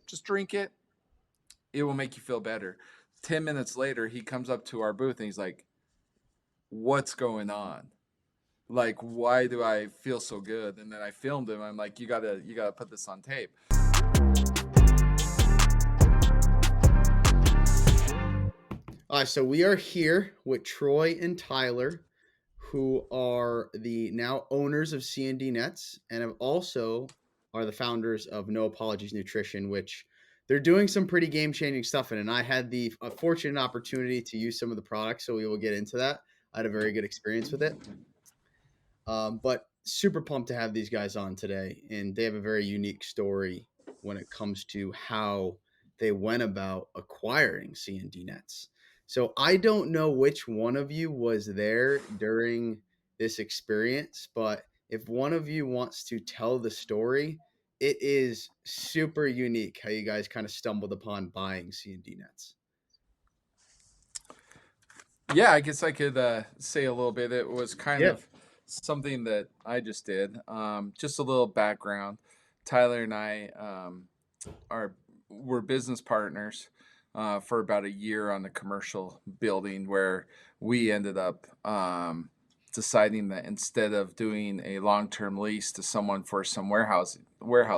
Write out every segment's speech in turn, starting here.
just drink it. It will make you feel better. 10 minutes later, he comes up to our booth and he's like, what's going on? Like, why do I feel so good? And then I filmed him. I'm like, you gotta put this on tape. All right, so we are here with Troy and Tyler, who are the now owners of C&D Nets and have also are the founders of No Apologies Nutrition, which they're doing some pretty game-changing stuff in. And I had the fortunate opportunity to use some of the products, so we will get into that. I had a very good experience with it. But super pumped to have these guys on today, and they have a very unique story when it comes to how they went about acquiring C&D Nets. So I don't know which one of you was there during this experience, but if one of you wants to tell the story, it is super unique how you guys kind of stumbled upon buying C&D Nets. Yeah, I guess I could say a little bit. It was kind Yeah. of something that I just did. Just a little background. Tyler and I are were business partners for about a year on the commercial building, where we ended up deciding that instead of doing a long-term lease to someone for some warehouse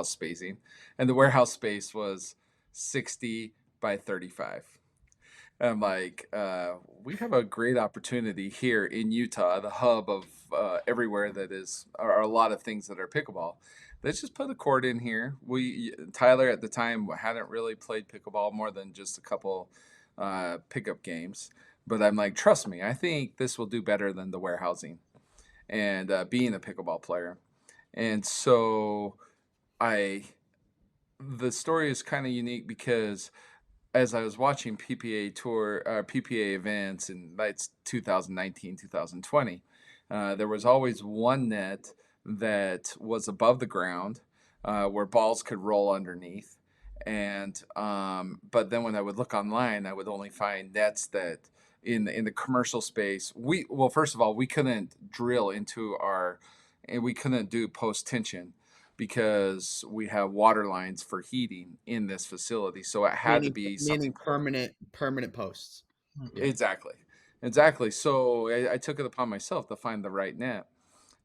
spacing, and the warehouse space was 60 by 35. I'm like, we have a great opportunity here in Utah, the hub of everywhere that are a lot of things that are pickleball. Let's just put a court in here. Tyler at the time hadn't really played pickleball more than just a couple pickup games, but I'm like, trust me, I think this will do better than the warehousing and being a pickleball player. And so I, the story is kind of unique because as I was watching PPA events in that's 2019, 2020, there was always one net that was above the ground where balls could roll underneath. And but then when I would look online, I would only find nets that in the commercial space. First of all, we couldn't drill into and we couldn't do post tension because we have water lines for heating in this facility. So it had to Meaning be meaning something permanent posts. Yeah. exactly, exactly. So I took it upon myself to find the right net,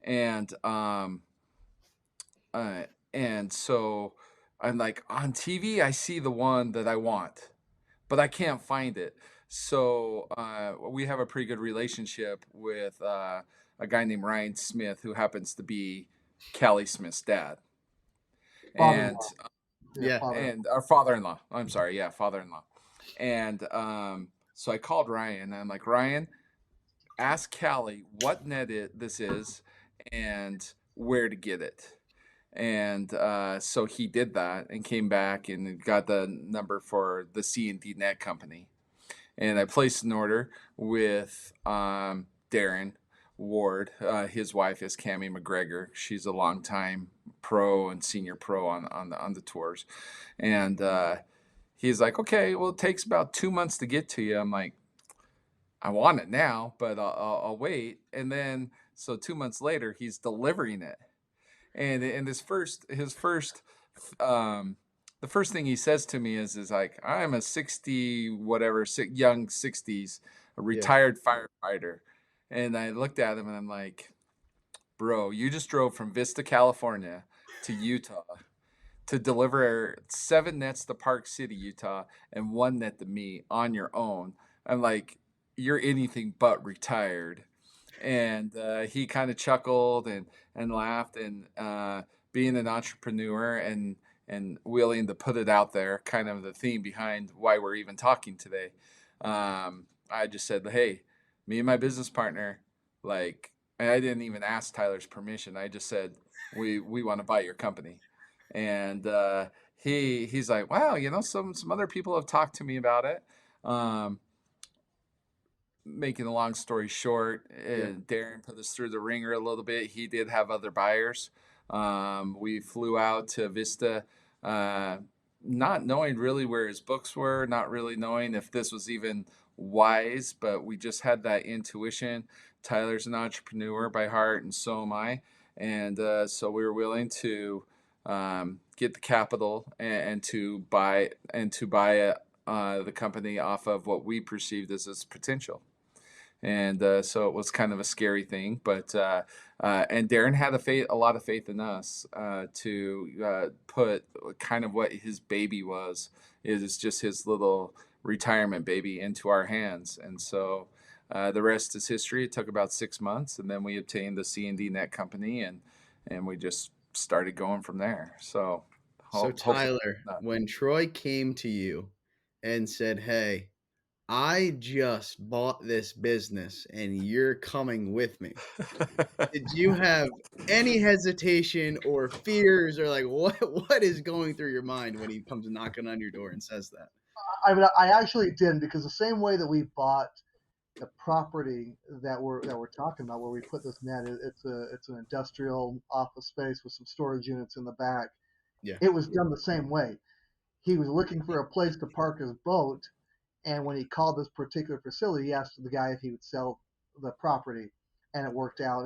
and uh, and so I'm like on TV, I see the one that I want, but I can't find it. So we have a pretty good relationship with a guy named Ryan Smith, who happens to be Callie Smith's dad, and Father-in-law. Yeah, Yeah. father. and our father-in-law. I'm sorry, yeah, father-in-law. And so I called Ryan, and I'm like, Ryan, ask Callie what this is and where to get it. And so he did that and came back and got the number for the C&D Net company. And I placed an order with Darren Ward. His wife is Cammie McGregor. She's a longtime pro and senior pro on the tours. And he's like, okay, well, it takes about 2 months to get to you. I'm like, I want it now, but I'll wait. And then, so 2 months later, he's delivering it. And um, the first thing he says to me is like, I'm a 60, whatever, young 60s, a Yeah. retired firefighter. And I looked at him and I'm like, bro, you just drove from Vista, California to Utah to deliver 7 nets to Park City, Utah, and 1 net to me on your own. I'm like, you're anything but retired. And he kind of chuckled and laughed, and being an entrepreneur and willing to put it out there, kind of the theme behind why we're even talking today. I just said, hey, me and my business partner, like, and I didn't even ask Tyler's permission. I just said, we want to buy your company. And he's like, wow, some other people have talked to me about it. Um, Making a long story short, Yeah. Darren put us through the ringer a little bit. He did have other buyers. We flew out to Vista, uh, not knowing really where his books were, not really knowing if this was even wise, but we just had that intuition. Tyler's an entrepreneur by heart, and so am I. And so we were willing to get the capital and to buy the company off of what we perceived as its potential. And so it was kind of a scary thing, but and Darren had a lot of faith in us to put kind of what his baby was is just his little retirement baby into our hands, and so the rest is history. It took about 6 months, and then we obtained the C&D Net company, and we just started going from there. So So hopefully, Tyler, not. when Troy came to you and said, "Hey, I just bought this business and you're coming with me," did you have any hesitation or fears or like what is going through your mind when he comes knocking on your door and says that? I mean, I actually didn't because the same way that we bought the property that we're talking about, where we put this net, it's an industrial office space with some storage units in the back. Yeah. It was done the same way. He was looking for a place to park his boat, and when he called this particular facility, he asked the guy if he would sell the property, and it worked out.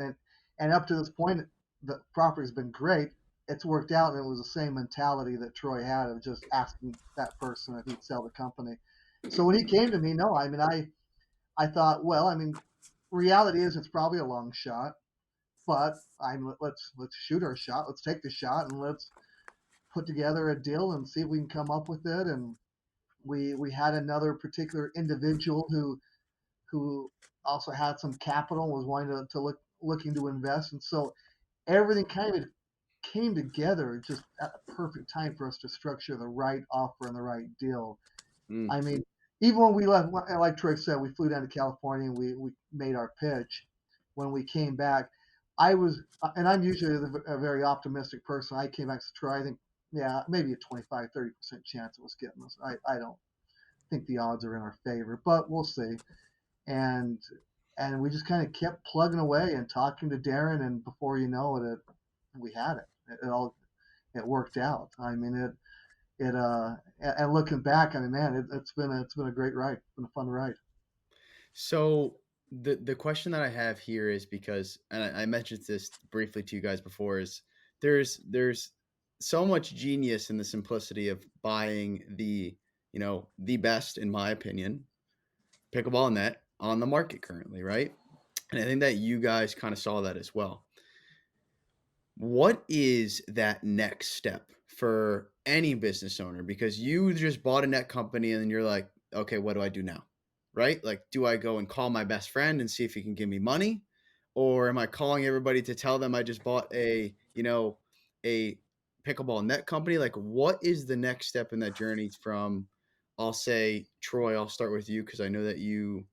And up to this point, the property's been great. It's worked out, and it was the same mentality that Troy had of just asking that person if he'd sell the company. So when he came to me, no, I mean, I thought, well, I mean, reality is it's probably a long shot, but let's shoot our shot. Let's take the shot and let's put together a deal and see if we can come up with it. And we had another particular individual who also had some capital and was wanting to looking to invest, and so everything kind of came together just at the perfect time for us to structure the right offer and the right deal. Mm. I mean, even when we left, like Troy said, we flew down to California and we made our pitch. When we came back, I was, and I'm usually a very optimistic person. I came back to Troy, I think, yeah, maybe a 25-30% chance of us getting this. I don't think the odds are in our favor, but we'll see. And and we just kind of kept plugging away and talking to Darren, and before you know it, we had it. It worked out. I mean, and looking back, I mean, man, it's been a great ride. It's been a fun ride. So the question that I have here is because, and I mentioned this briefly to you guys before, is there's so much genius in the simplicity of buying the best, in my opinion, pickleball net on the market currently, right? And I think that you guys kind of saw that as well. What is that next step for any business owner? Because you just bought a net company and then you're like, okay, what do I do now? Right? Like, do I go and call my best friend and see if he can give me money? Or am I calling everybody to tell them I just bought a pickleball net company? Like, what is the next step in that journey from, I'll say, Troy, I'll start with you because I know that you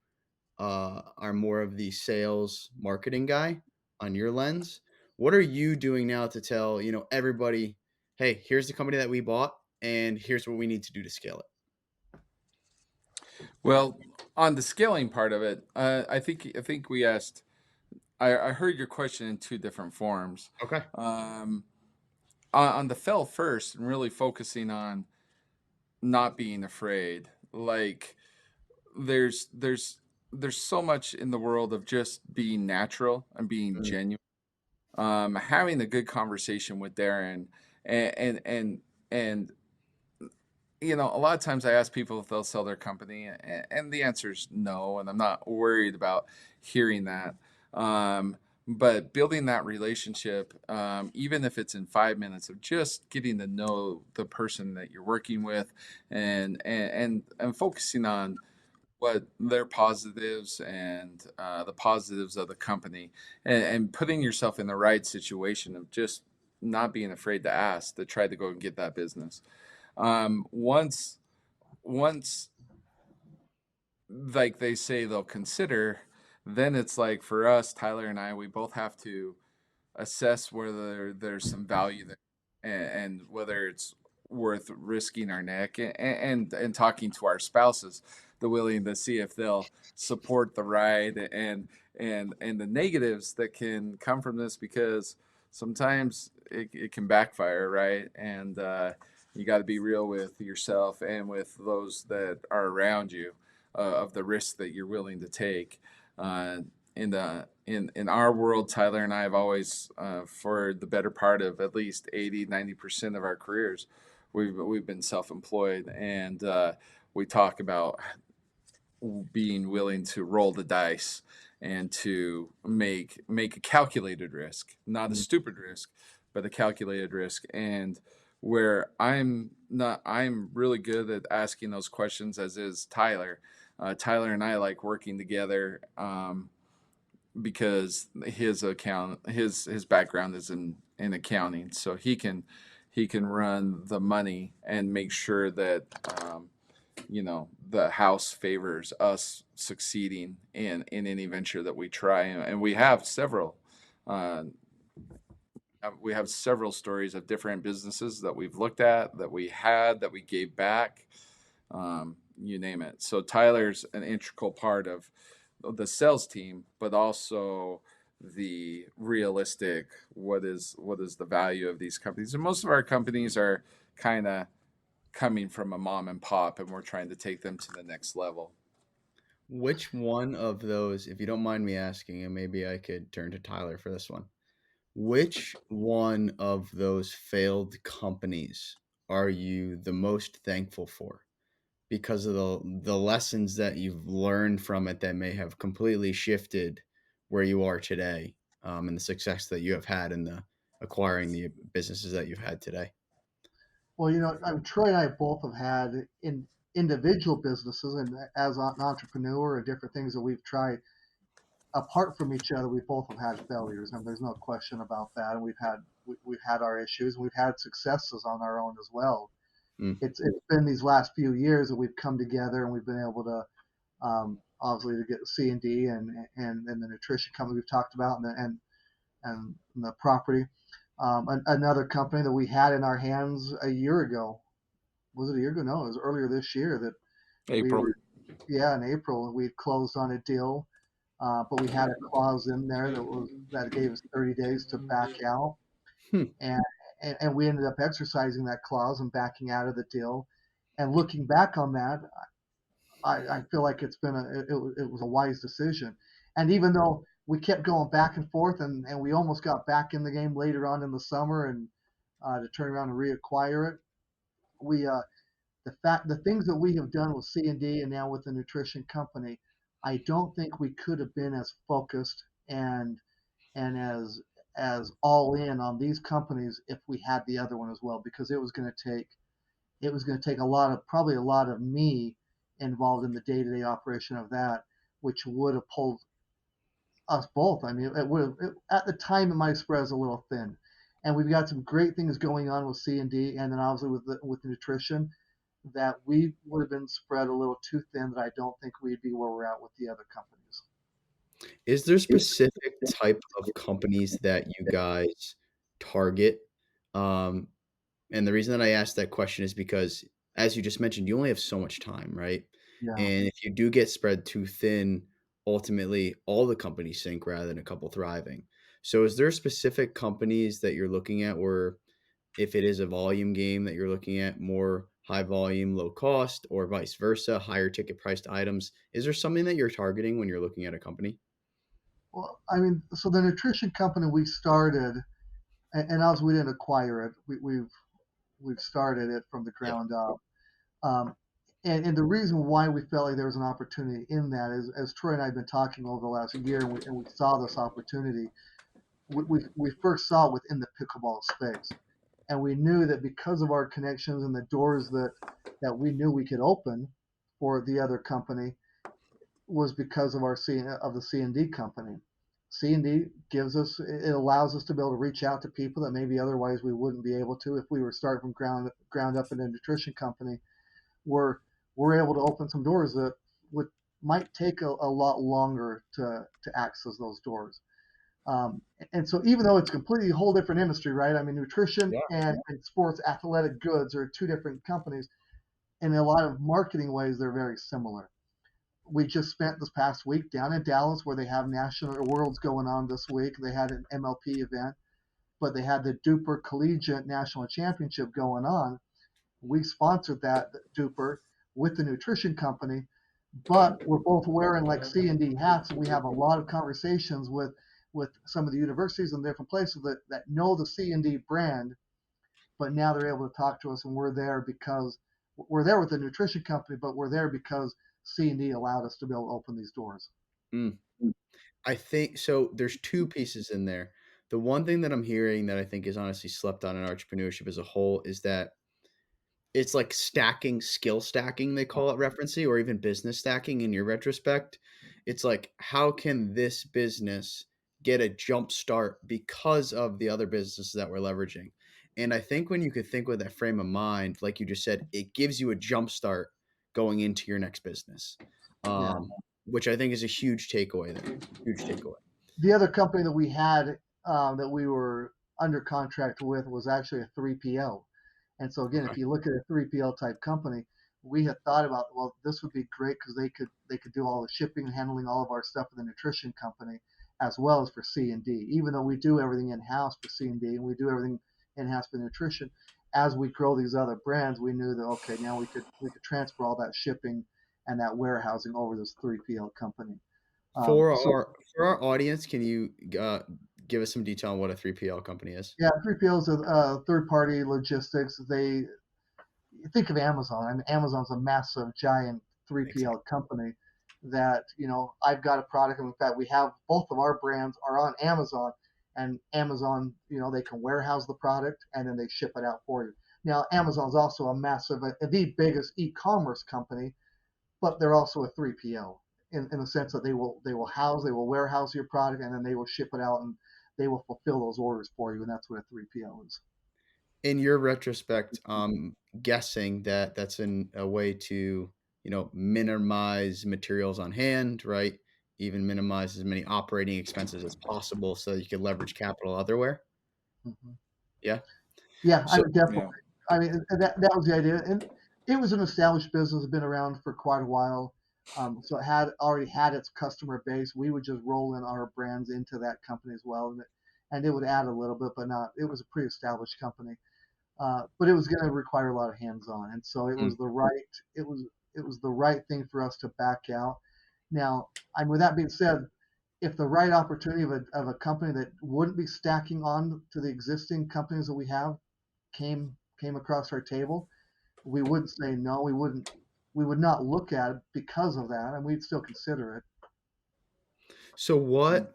are more of the sales marketing guy on your lens. What are you doing now to tell everybody, hey, here's the company that we bought, and here's what we need to do to scale it? Well, on the scaling part of it, I think we asked. I heard your question in two different forms. Okay. Um, on the fell first, and really focusing on not being afraid. Like there's so much in the world of just being natural and being Mm, genuine. Having a good conversation with Darren, and a lot of times I ask people if they'll sell their company, and the answer is no, and I'm not worried about hearing that. Um, but building that relationship, even if it's in 5 minutes of just getting to know the person that you're working with, and focusing on what their positives and the positives of the company, and putting yourself in the right situation of just not being afraid to ask to try to go and get that business. Once like they say they'll consider, then it's like for us, Tyler and I, we both have to assess whether there's some value there, and whether it's worth risking our neck, and talking to our spouses, the willing to see if they'll support the ride, and the negatives that can come from this, because sometimes it can backfire, right? And you got to be real with yourself and with those that are around you, of the risk that you're willing to take. Uh, in our world, Tyler and I have always, for the better part of at least 80-90% of our careers, we've been self-employed, and we talk about being willing to roll the dice and to make a calculated risk, not a Mm. stupid risk, but a calculated risk. And where I'm really good at asking those questions, as is Tyler. Tyler and I like working together, because his background is in accounting, so he can run the money and make sure that, the house favors us succeeding in any venture that we try. And uh, we have several stories of different businesses that we've looked at, that we gave back, you name it. So Tyler's an integral part of the sales team, but also the realistic, what is the value of these companies. And most of our companies are kind of coming from a mom and pop, and we're trying to take them to the next level. Which one of those, if you don't mind me asking, and maybe I could turn to Tyler for this one, which one of those failed companies are you the most thankful for because of the lessons that you've learned from it that may have completely shifted where you are today, and the success that you have had in the acquiring the businesses that you've had today? Well, Troy and I both have had in individual businesses, and as an entrepreneur and different things that we've tried apart from each other, we both have had failures, and there's no question about that. And we've had our issues, and we've had successes on our own as well. Mm. It's been these last few years that we've come together, and we've been able to, obviously, to get C&D and the nutrition company we've talked about, and the property. Another company that we had in our hands a year ago. Was it a year ago? No, it was earlier this year that we April. were, yeah, in April, we closed on a deal, but we had a clause in there that gave us 30 days to back out, Hmm. and and we ended up exercising that clause and backing out of the deal. And looking back on that, I feel like it was a wise decision. And even though we kept going back and forth, and we almost got back in the game later on in the summer, and to turn around and reacquire it, we the things that we have done with C&D and now with the nutrition company, I don't think we could have been as focused and as all in on these companies if we had the other one as well, because it was going to take probably a lot of me involved in the day-to-day operation of that, which would have pulled us both. I mean, at the time it might have spread us a little thin, and we've got some great things going on with C&D, and then obviously with the nutrition, that we would have been spread a little too thin. That I don't think we'd be where we're at with the other companies. Is there specific type of companies that you guys target? Um, and the reason that I asked that question is because, as you just mentioned, you only have so much time, right? Yeah. And if you do get spread too thin, ultimately all the companies sink rather than a couple thriving. So, is there specific companies that you're looking at where, if it is a volume game, that you're looking at more high volume, low cost, or vice versa, higher ticket priced items? Is there something that you're targeting when you're looking at a company? Well, I mean, so the nutrition company we started, and also we didn't acquire it. We've started it from the Yeah. ground up. Um, and the reason why we felt like there was an opportunity in that is, as Troy and I have been talking over the last year, and we saw this opportunity. We first saw it within the pickleball space, and we knew that because of our connections and the doors that we knew we could open for the other company was because of of the C&D company. C&D gives us it allows us to be able to reach out to people that maybe otherwise we wouldn't be able to if we were starting from ground up in a nutrition company. We're able to open some doors that would might take a lot longer to access those doors. And so even though it's completely a whole different industry, right? I mean, nutrition Yeah. and sports athletic goods are two different companies. In a lot of marketing ways, they're very similar. We just spent this past week down in Dallas where they have national worlds going on this week. They had an MLP event, but they had the Duper Collegiate National Championship going on. We sponsored that Duper with the nutrition company, but we're both wearing like C&D hats, and we have a lot of conversations with some of the universities and different places that know the C&D brand, but now they're able to talk to us, and we're there because we're there with the nutrition company, but we're there because C&D allowed us to be able to open these doors. Mm. I think so. There's two pieces in there. The one thing that I'm hearing that I think is honestly slept on in entrepreneurship as a whole is that it's like stacking, skill stacking, they call it referencing, or even business stacking in your retrospect. It's like, how can this business get a jump start because of the other businesses that we're leveraging? And I think when you could think with that frame of mind, like you just said, it gives you a jump start going into your next business, Yeah. which I think is a huge takeaway there. Huge takeaway. The other company that we had that we were under contract with was actually a 3PL. And so again, if you look at a 3PL type company, we had thought about, well, this would be great because they could do all the shipping and handling all of our stuff for the nutrition company as well as for C&D. Even though we do everything in house for C&D and we do everything in house for nutrition, as we grow these other brands, we knew that okay, now we could transfer all that shipping and that warehousing over this 3PL company. For So our audience, can you give us some detail on what a 3PL company is? yeah, 3PL is a third party logistics. They think of Amazon. I mean, Amazon's a massive, giant Exactly. 3PL company that, I've got a product. And in fact, we have both of our brands are on Amazon, and Amazon, they can warehouse the product and then they ship it out for you. Now, Amazon's also a massive, the biggest e-commerce company, but they're also a 3PL in the sense that they will warehouse your product and then they will ship it out and they will fulfill those orders for you, and that's what a 3PL is. In your retrospect, guessing that that's a way to, minimize materials on hand, right? Even minimize as many operating expenses as possible so you can leverage capital otherwhere. Mm-hmm. Yeah. Yeah, I So mean, definitely. Yeah. I mean, that was the idea, and it was an established business, had been around for quite a while, so it had already had its customer base. We would just roll in our brands into that company as well, and it would add a little bit, but not. It was a pre-established company, but it was going to require a lot of hands-on, and so it mm, was the right it was the right thing for us to back out. Now, and with that being said, if the right opportunity of a company that wouldn't be stacking on to the existing companies that we have came across our table, we wouldn't say no. We would not look at it because of that, and we'd still consider it. so Mm.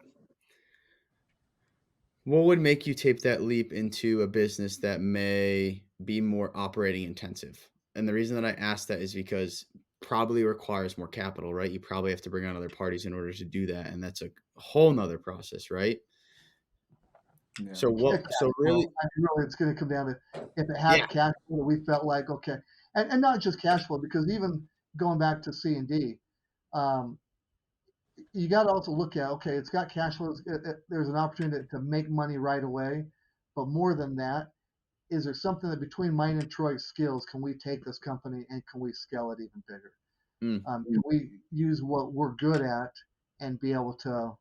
what would make you take that leap into a business that may be more operating intensive? And the reason that I ask that is because probably requires more capital, right? You probably have to bring on other parties in order to do that. And that's a whole nother process, right? Yeah. So Yeah, what cash so flow. really I mean, really, it's going to come down to if it yeah. had cash flow that we felt like okay, and not just cash flow because even going back to C&D, um, you got to also look at okay, it's got cash flow. There's an opportunity to make money right away, but more than that, is there something that between mine and Troy's skills can we take this company and can we scale it even bigger? Mm. Can we use what we're good at and be able to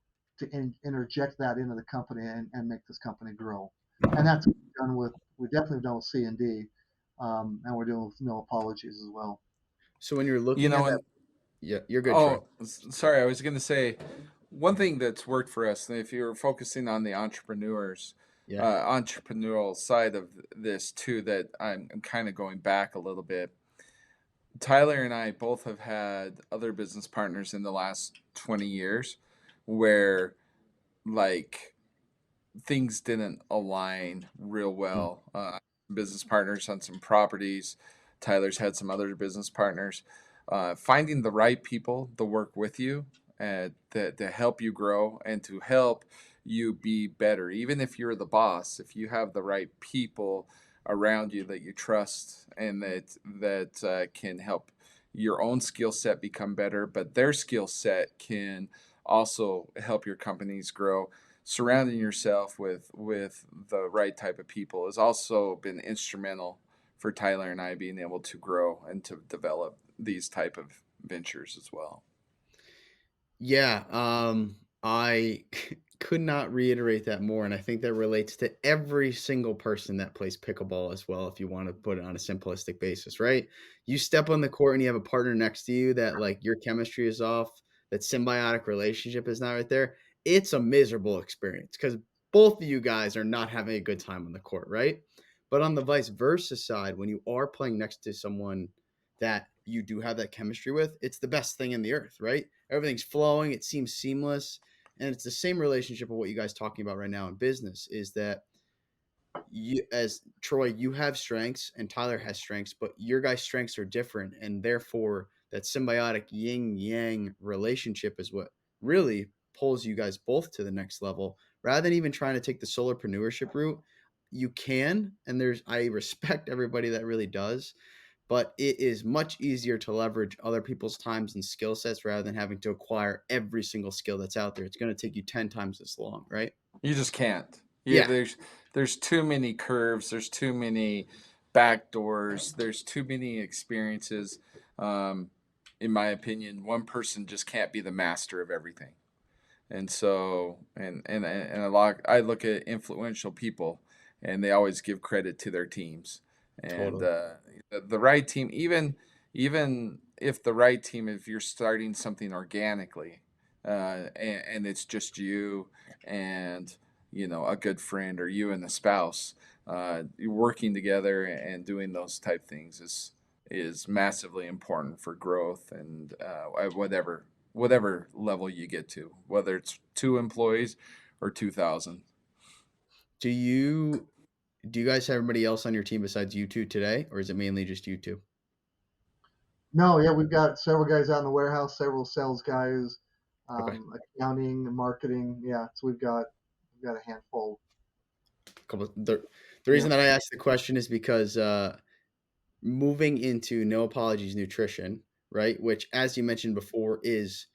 interject that into the company and make this company grow? And that's what we definitely done with C&D, and we're doing with no apologies as well. So when you're You looking at know, that, and yeah, you're good, Troy. oh, sorry, I was going to say one thing that's worked for us. And if you're focusing on the Yeah. entrepreneurial side of this too, that I'm kind of going back a little bit. Tyler and I both have had other business partners in the last 20 years where like things didn't align real Mm. well. Business partners on some properties. Tyler's had some other business partners. Finding the right people to work with you to help you grow and to help you be better. Even if you're the boss, if you have the right people around you that you trust and that can help your own skill set become better, but their skill set can also help your companies grow. Surrounding yourself with the right type of people has also been instrumental for Tyler and I being able to grow and to develop these type of ventures as well. Yeah. I could not reiterate that more. And I think that relates to every single person that plays pickleball as well, if you want to put it on a simplistic basis, right? You step on the court and you have a partner next to you that like your chemistry is off, that symbiotic relationship is not right there. It's a miserable experience because both of you guys are not having a good time on the court, right? But on the vice versa side, when you are playing next to someone that you do have that chemistry with, it's the best thing in the earth, right? Everything's flowing, it seems seamless. And it's the same relationship of what you guys talking about right now in business is that you, as Troy, you have strengths and Tyler has strengths, but your guys' strengths are different. And therefore, that symbiotic yin yang relationship is what really pulls you guys both to the next level. Rather than even trying to take the solopreneurship route, you can. And I respect everybody that really does, but it is much easier to leverage other people's times and skill sets rather than having to acquire every single skill that's out there. It's going to take you 10 times as long, right? You just can't. Yeah, Yeah, there's too many curves. There's too many back doors. There's too many experiences. Um, in my opinion, one person just can't be the master of everything. And so, and a lot. I look at influential people, and they always give credit to their teams. And totally. the right team, even if the right team, if you're starting something organically, and it's just you and a good friend, or you and the spouse, you're working together and doing those type things is massively important for growth and whatever level you get to, whether it's 2 employees or 2,000. Do you guys have anybody else on your team besides you two today, or is it mainly just you two? No, yeah, we've got several guys out in the warehouse, several sales guys, Okay. accounting, marketing. Yeah, so we've got a handful. The Yeah. reason that I asked the question is because moving into No Apologies Nutrition, right, which as you mentioned before is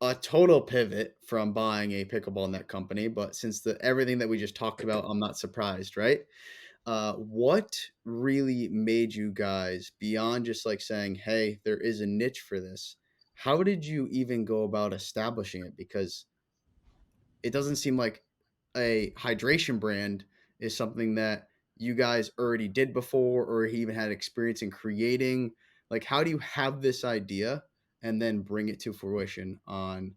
a total pivot from buying a pickleball net company, but since the everything that we just talked about, I'm not surprised, right? What really made you guys beyond just like saying, "Hey, there is a niche for this"? How did you even go about establishing it? Because it doesn't seem like a hydration brand is something that you guys already did before or even had experience in creating. Like, how do you have this idea and then bring it to fruition on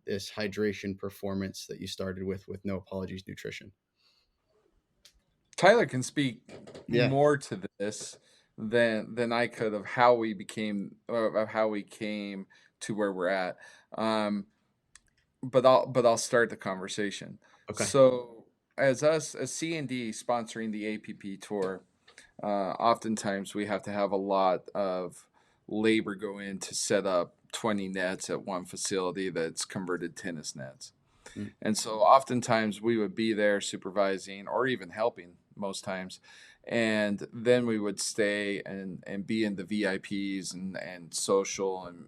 this hydration performance that you started with No Apologies Nutrition? Tyler can speak Yeah. more to this than I could of how we became of how we came to where we're at. Um, but I'll start the conversation. Okay. So as C&D sponsoring the APP tour, oftentimes we have to have a lot of labor go in to set up 20 nets at one facility that's converted tennis nets. Mm. And so oftentimes we would be there supervising or even helping most times. And then we would stay and be in the VIPs and social and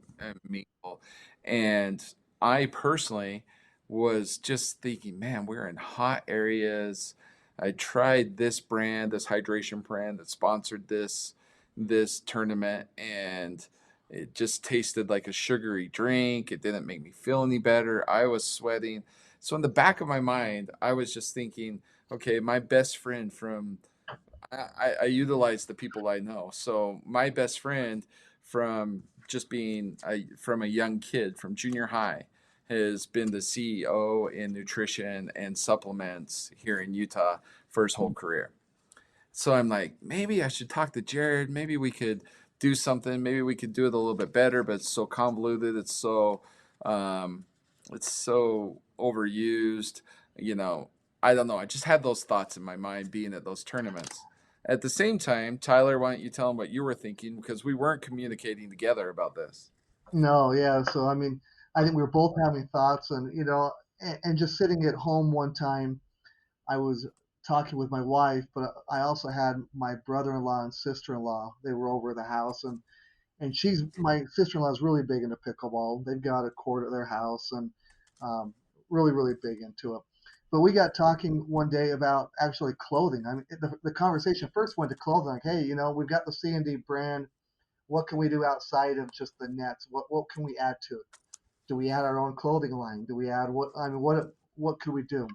mingle. And I personally was just thinking, man, we're in hot areas. I tried this brand, this hydration brand that sponsored this tournament, and it just tasted like a sugary drink. It didn't make me feel any better. I was sweating. So in the back of my mind, I was just thinking, okay, my best friend from I utilize the people I know. So my best friend from just being from a young kid from junior high has been the CEO in nutrition and supplements here in Utah for his whole career. So I'm like, maybe I should talk to Jared. Maybe we could do something. Maybe we could do it a little bit better, but it's so convoluted. Um, it's so overused. You know, I don't know. I just had those thoughts in my mind being at those tournaments. At the same time, Tyler, why don't you tell him what you were thinking? Because we weren't communicating together about this. No, yeah. So I mean, I think we were both having thoughts, and and just sitting at home one time, I was talking with my wife, but I also had my brother-in-law and sister-in-law. They were over at the house, and she's my sister-in-law is really big into pickleball. They've got a court at their house, and um, really big into it. But we got talking one day about actually clothing. I mean, the conversation first went to clothing, like, hey, we've got the C&D brand. What can we do outside of just the nets? What can we add to it? Do we add our own clothing line? Do we add what? I mean, what? what could we do?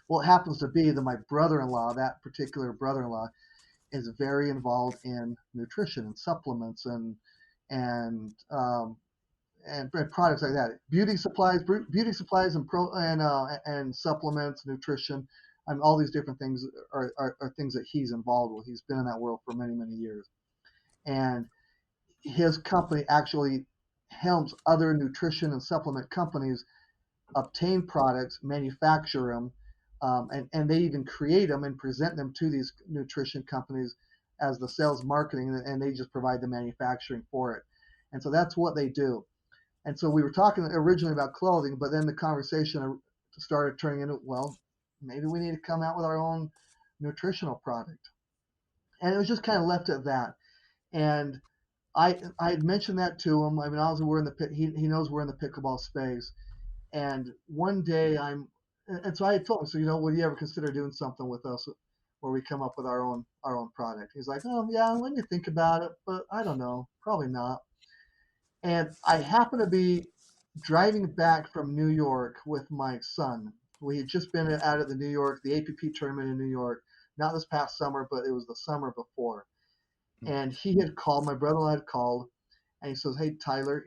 Well, it happens to be that my brother-in-law, that particular brother-in-law, is very involved in nutrition and supplements and um, and products like that. Beauty supplies, and supplements, nutrition, and all these different things are things that he's involved with. He's been in that world for many many years, and his company actually helps other nutrition and supplement companies obtain products, manufacture them, and they even create them and present them to these nutrition companies as the sales marketing, and they just provide the manufacturing for it. And so that's what they do. And so we were talking originally about clothing, but then the conversation started turning into, well, maybe we need to come out with our own nutritional product. And it was just kind of left at that. And I had mentioned that to him. I mean, obviously we're in the he knows we're in the pickleball space. And one day and so I had told him, so would you ever consider doing something with us where we come up with our own product? He's like, oh yeah, let me think about it, but I don't know, probably not. And I happened to be driving back from New York with my son. We had just been out at the APP tournament in New York, not this past summer, but it was the summer before. And he had called, my brother-in-law had called, and he says, hey, Tyler,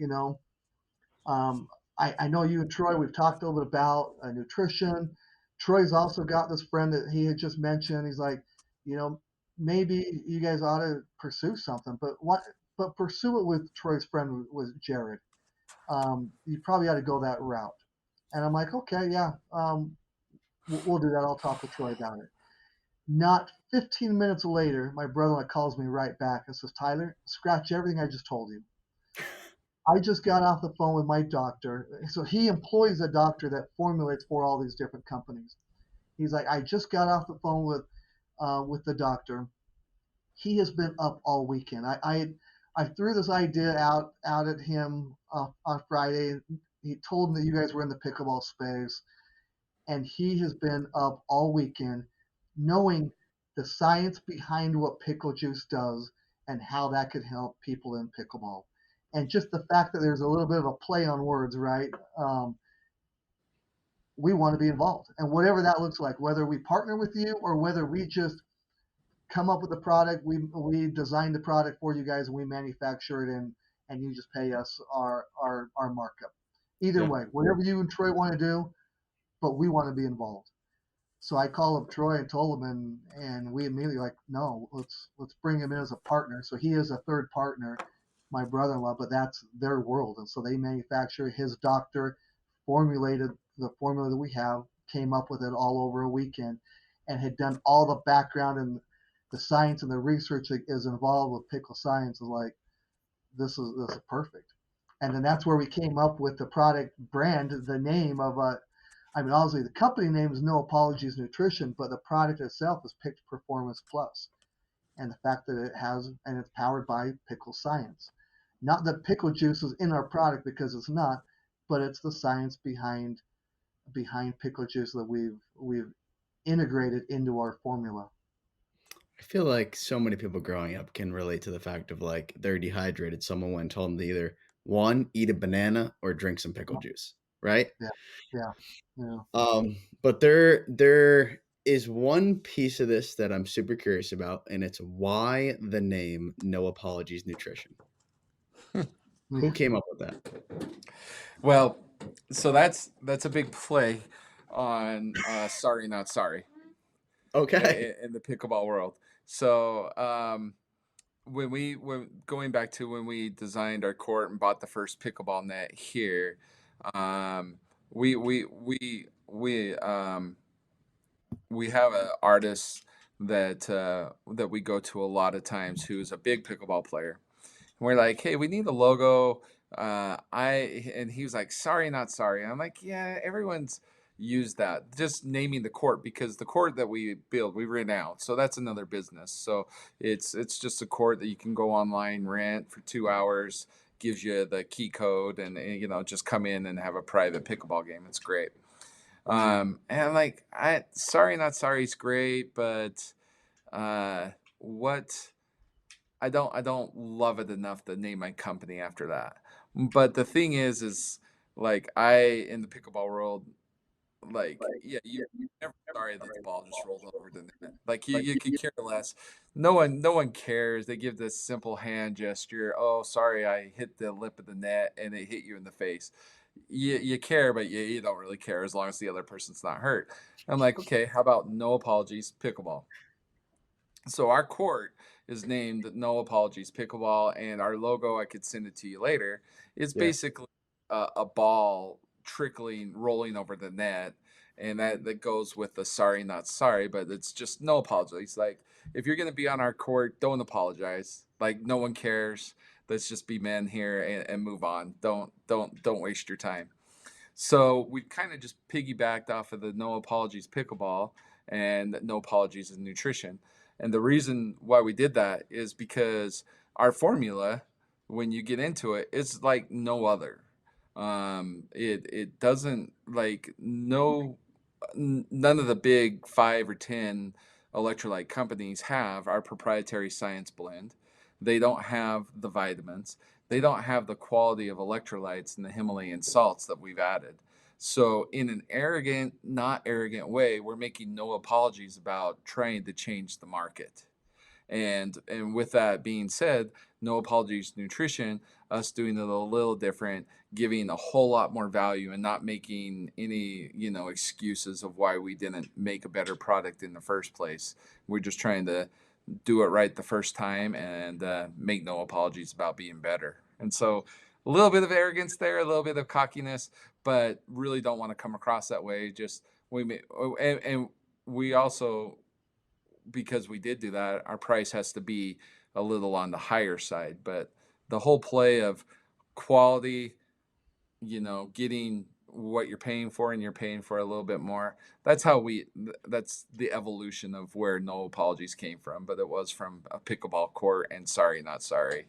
um, I know you and Troy, we've talked a little bit about nutrition. Troy's also got this friend that he had just mentioned. He's like, you know, maybe you guys ought to pursue something, but pursue it with Troy's friend was Jared. You probably ought to go that route. And I'm like, okay, yeah, we'll do that. I'll talk with Troy about it. Not 15 minutes later, my brother-in-law calls me right back and says, Tyler, scratch everything I just told you. I just got off the phone with my doctor. So he employs a doctor that formulates for all these different companies. He's like, I just got off the phone with the doctor. He has been up all weekend. I threw this idea out at him on Friday. He told me that you guys were in the pickleball space, and he has been up all weekend, knowing the science behind what pickle juice does and how that could help people in pickleball. And just the fact that there's a little bit of a play on words, right? We want to be involved, and whatever that looks like, whether we partner with you or whether we just come up with the product, we design the product for you guys and we manufacture it, and you just pay us our markup. Either Yeah. way, whatever you and Troy want to do, but we want to be involved. So I called up Troy and told him, and we immediately like, no, let's bring him in as a partner. So he is a third partner, my brother-in-law, but that's their world, and so they manufacture. His doctor formulated the formula that we have, came up with it all over a weekend, and had done all the background and the science and the research that is involved with pickle science. Is like, this is perfect. And then that's where we came up with the product brand, the name of I mean, obviously the company name is No Apologies Nutrition, but the product itself is Picked Performance Plus. And the fact that it's powered by pickle science. Not that pickle juice is in our product, because it's not, but it's the science behind pickle juice that we've integrated into our formula. I feel like so many people growing up can relate to the fact of like they're dehydrated. Someone went and told them to either one, eat a banana or drink some pickle juice, right? Yeah, yeah, yeah. But there is one piece of this that I'm super curious about, and it's why the name No Apologies Nutrition. Who came up with that? Well, so that's a big play on sorry not sorry Okay. in the pickleball world. So when going back to when we designed our court and bought the first pickleball net here, um, we have an artist that we go to a lot of times who's a big pickleball player. And we're like, hey, we need a logo. And he was like, sorry, not sorry. And I'm like, yeah, everyone's used that. Just naming the court, because the court that we build, we rent out. So that's another business. So it's just a court that you can go online, rent for 2 hours, gives you the key code, and just come in and have a private pickleball game. It's great. And I'm like, I sorry, not sorry is great, but what I don't love it enough to name my company after that. But the thing is like I in the pickleball world, like, yeah, you're never sorry that the ball just rolled over the net. Like you could care less. No one cares. They give this simple hand gesture. Oh, sorry, I hit the lip of the net and it hit you in the face. You care, but you don't really care as long as the other person's not hurt. I'm like, okay, how about no apologies, pickleball? So our court is named No Apologies Pickleball, and our logo, I could send it to you later, is Yeah. basically a ball trickling, rolling over the net, and that goes with the sorry, not sorry, but it's just no apologies. Like if you're gonna be on our court, don't apologize. Like no one cares. Let's just be men here and move on. Don't waste your time. So we kind of just piggybacked off of the No Apologies Pickleball and No Apologies in Nutrition. And the reason why we did that is because our formula, when you get into it, it's like no other. It doesn't like no none of the big 5 or 10 electrolyte companies have our proprietary science blend. They don't have the vitamins. They don't have the quality of electrolytes and the Himalayan salts that we've added. So, in an arrogant, not arrogant way, we're making no apologies about trying to change the market. And with that being said, no apologies nutrition, us doing it a little different, giving a whole lot more value and not making any, excuses of why we didn't make a better product in the first place. We're just trying to do it right the first time and make no apologies about being better. And so a little bit of arrogance there, a little bit of cockiness, but really don't want to come across that way. Just we may, and we also, because we did do that, our price has to be a little on the higher side. But the whole play of quality, getting what you're paying for and you're paying for a little bit more. That's the evolution of where no apologies came from, but it was from a pickleball court and sorry, not sorry.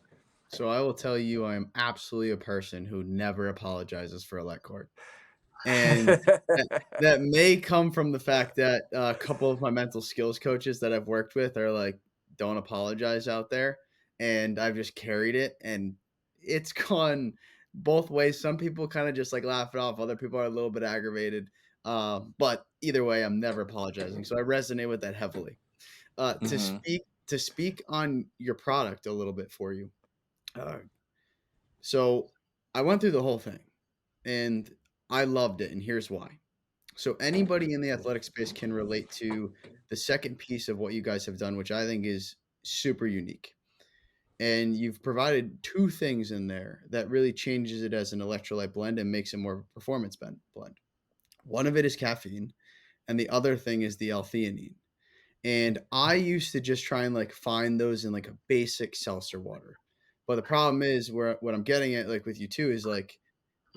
So I will tell you, I am absolutely a person who never apologizes for a let cord. And that may come from the fact that a couple of my mental skills coaches that I've worked with are like, "Don't apologize out there," and I've just carried it, and it's gone both ways. Some people kind of just like laugh it off. Other people are a little bit aggravated. But either way, I'm never apologizing. So I resonate with that heavily. To Mm-hmm. speak on your product a little bit for you. Uh, so I went through the whole thing, and I loved it, and here's why. So anybody in the athletic space can relate to the second piece of what you guys have done, which I think is super unique. And you've provided two things in there that really changes it as an electrolyte blend and makes it more of a performance blend. One of it is caffeine, and the other thing is the L-theanine. And I used to just try and like find those in like a basic seltzer water. But the problem is where what I'm getting at like with you too is like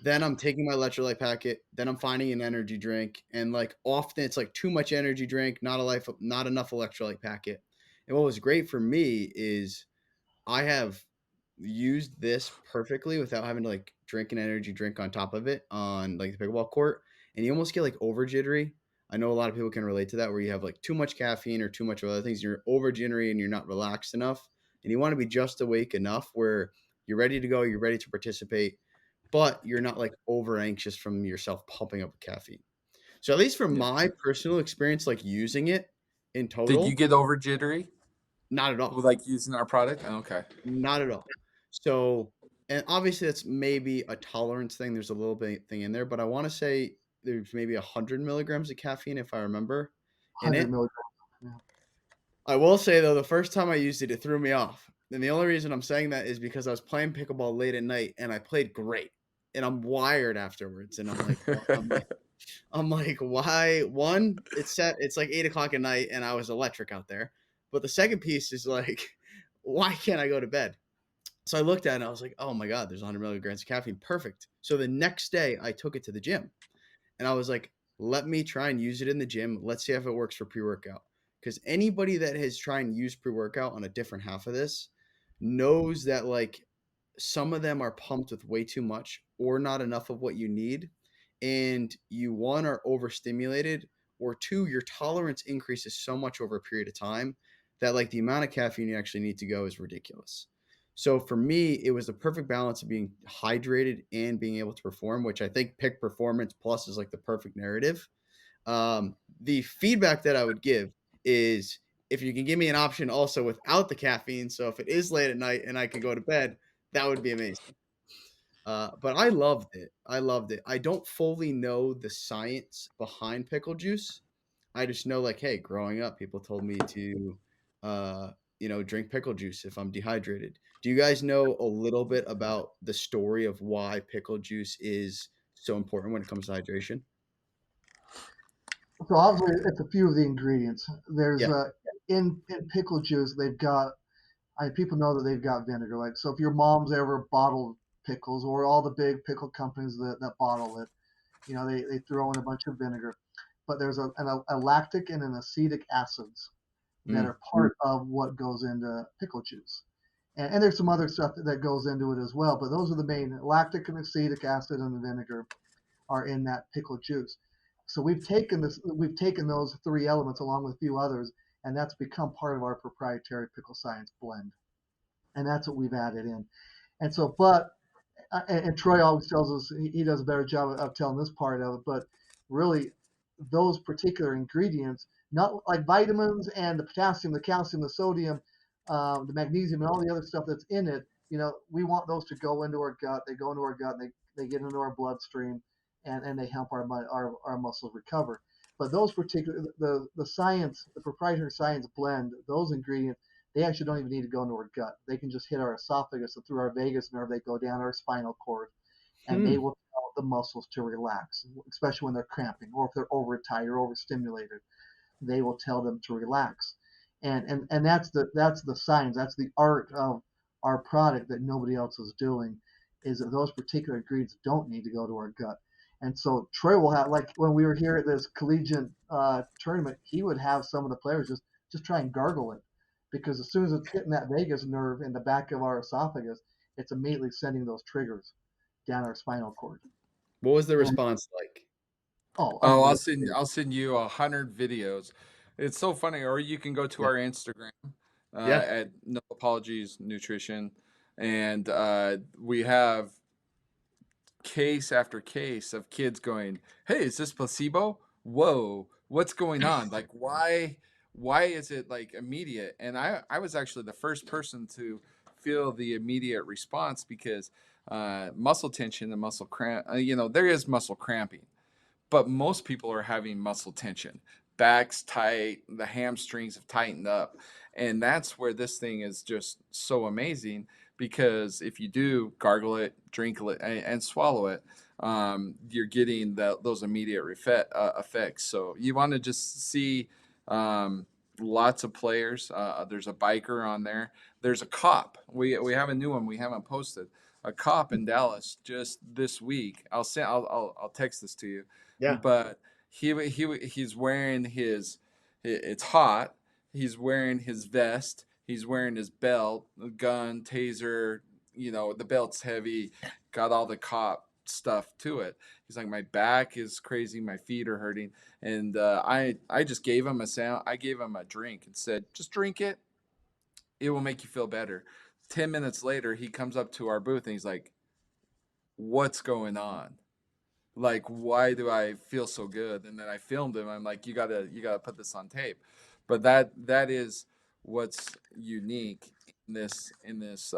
then I'm taking my electrolyte packet, then I'm finding an energy drink, and like often it's like too much energy drink, not enough electrolyte packet. And what was great for me is I have used this perfectly without having to like drink an energy drink on top of it on like the pickleball court, and you almost get like over jittery. I know a lot of people can relate to that where you have like too much caffeine or too much of other things. You're over jittery and you're not relaxed enough, and you want to be just awake enough where you're ready to go, you're ready to participate, but you're not like over anxious from yourself pumping up with caffeine. So at least from Yeah. my personal experience, like using it in Did you total, get over jittery not at with all. like using our product? Okay. Not at all. So, and obviously that's maybe a tolerance thing. There's a little bit thing in there, but I want to say there's maybe 100 milligrams of caffeine if I remember in 100 it. milligrams. Yeah. I will say though, the first time I used it, it threw me off. And the only reason I'm saying that is because I was playing pickleball late at night and I played great, and I'm wired afterwards. And I'm like, why? One, it's like 8 o'clock at night, and I was electric out there. But the second piece is like, why can't I go to bed? So I looked at it and I was like, oh my God, there's 100 milligrams of caffeine. Perfect. So the next day I took it to the gym and I was like, let me try and use it in the gym. Let's see if it works for pre workout. Because anybody that has tried and used pre workout on a different half of this knows that like some of them are pumped with way too much or not enough of what you need. And you, one, are overstimulated, or two, your tolerance increases so much over a period of time that like the amount of caffeine you actually need to go is ridiculous. So for me, it was the perfect balance of being hydrated and being able to perform, which I think Pick Performance Plus is like the perfect narrative. The feedback that I would give is if you can give me an option also without the caffeine. So if it is late at night and I can go to bed, that would be amazing. But I loved it. I loved it. I don't fully know the science behind pickle juice. I just know, like, hey, growing up, people told me to, drink pickle juice if I'm dehydrated. Do you guys know a little bit about the story of why pickle juice is so important when it comes to hydration? So obviously, it's a few of the ingredients. There's Yeah. in pickle juice, they've got. People know that they've got vinegar. Like, so if your mom's ever bottled pickles, or all the big pickle companies that bottle it, they throw in a bunch of vinegar. But there's a lactic and an acetic acids that Mm, are part of what goes into pickle juice. And there's some other stuff that goes into it as well, but those are the main. Lactic and acetic acid and the vinegar are in that pickle juice. So we've taken those three elements along with a few others, and that's become part of our proprietary pickle science blend. And that's what we've added in. And so, but and Troy always tells us he does a better job of telling this part of it, but really those particular ingredients, not like vitamins and the potassium, the calcium, the sodium, the magnesium, and all the other stuff that's in it, we want those to go into our gut. They go into our gut, and they get into our bloodstream, and they help our muscles recover. But those particular the science, the proprietary science blend, those ingredients, they actually don't even need to go into our gut. They can just hit our esophagus, and through our vagus nerve, they go down our spinal cord, and they hmm. will tell the muscles to relax, especially when they're cramping or if they're overtight or overstimulated. They will tell them to relax. And that's the science, that's the art of our product that nobody else is doing, is that those particular ingredients don't need to go to our gut. And so Troy will have, like when we were here at this collegiate tournament, he would have some of the players just try and gargle it, because as soon as it's hitting that vagus nerve in the back of our esophagus, it's immediately sending those triggers down our spinal cord. What was the And response like? oh, Oh, unbelievable. I'll send you 100 videos. It's so funny. Or you can go to Yeah. our Instagram Yeah. at No Apologies Nutrition, and we have case after case of kids going, "Hey, is this placebo? Whoa, what's going on? Like, why is it like immediate?" And I was actually the first person to feel the immediate response because muscle tension and muscle cramp. There is muscle cramping, but most people are having muscle tension. Back's tight, the hamstrings have tightened up. And that's where this thing is just so amazing, because if you do gargle it, drink it, and swallow it, you're getting those immediate effects. So you want to just see lots of players. There's a biker on there. There's a cop. We have a new one we haven't posted. A cop in Dallas just this week. I'll text this to you, Yeah. but he's wearing his. It's hot. He's wearing his vest. He's wearing his belt, gun, taser. The belt's heavy. Got all the cop stuff to it. He's like, my back is crazy. My feet are hurting, and I just gave him a sound. I gave him a drink and said, just drink it. It will make you feel better. 10 minutes later, he comes up to our booth and he's like, what's going on? Like, why do I feel so good? And then I filmed him. I'm like, you gotta put this on tape. But that is what's unique in this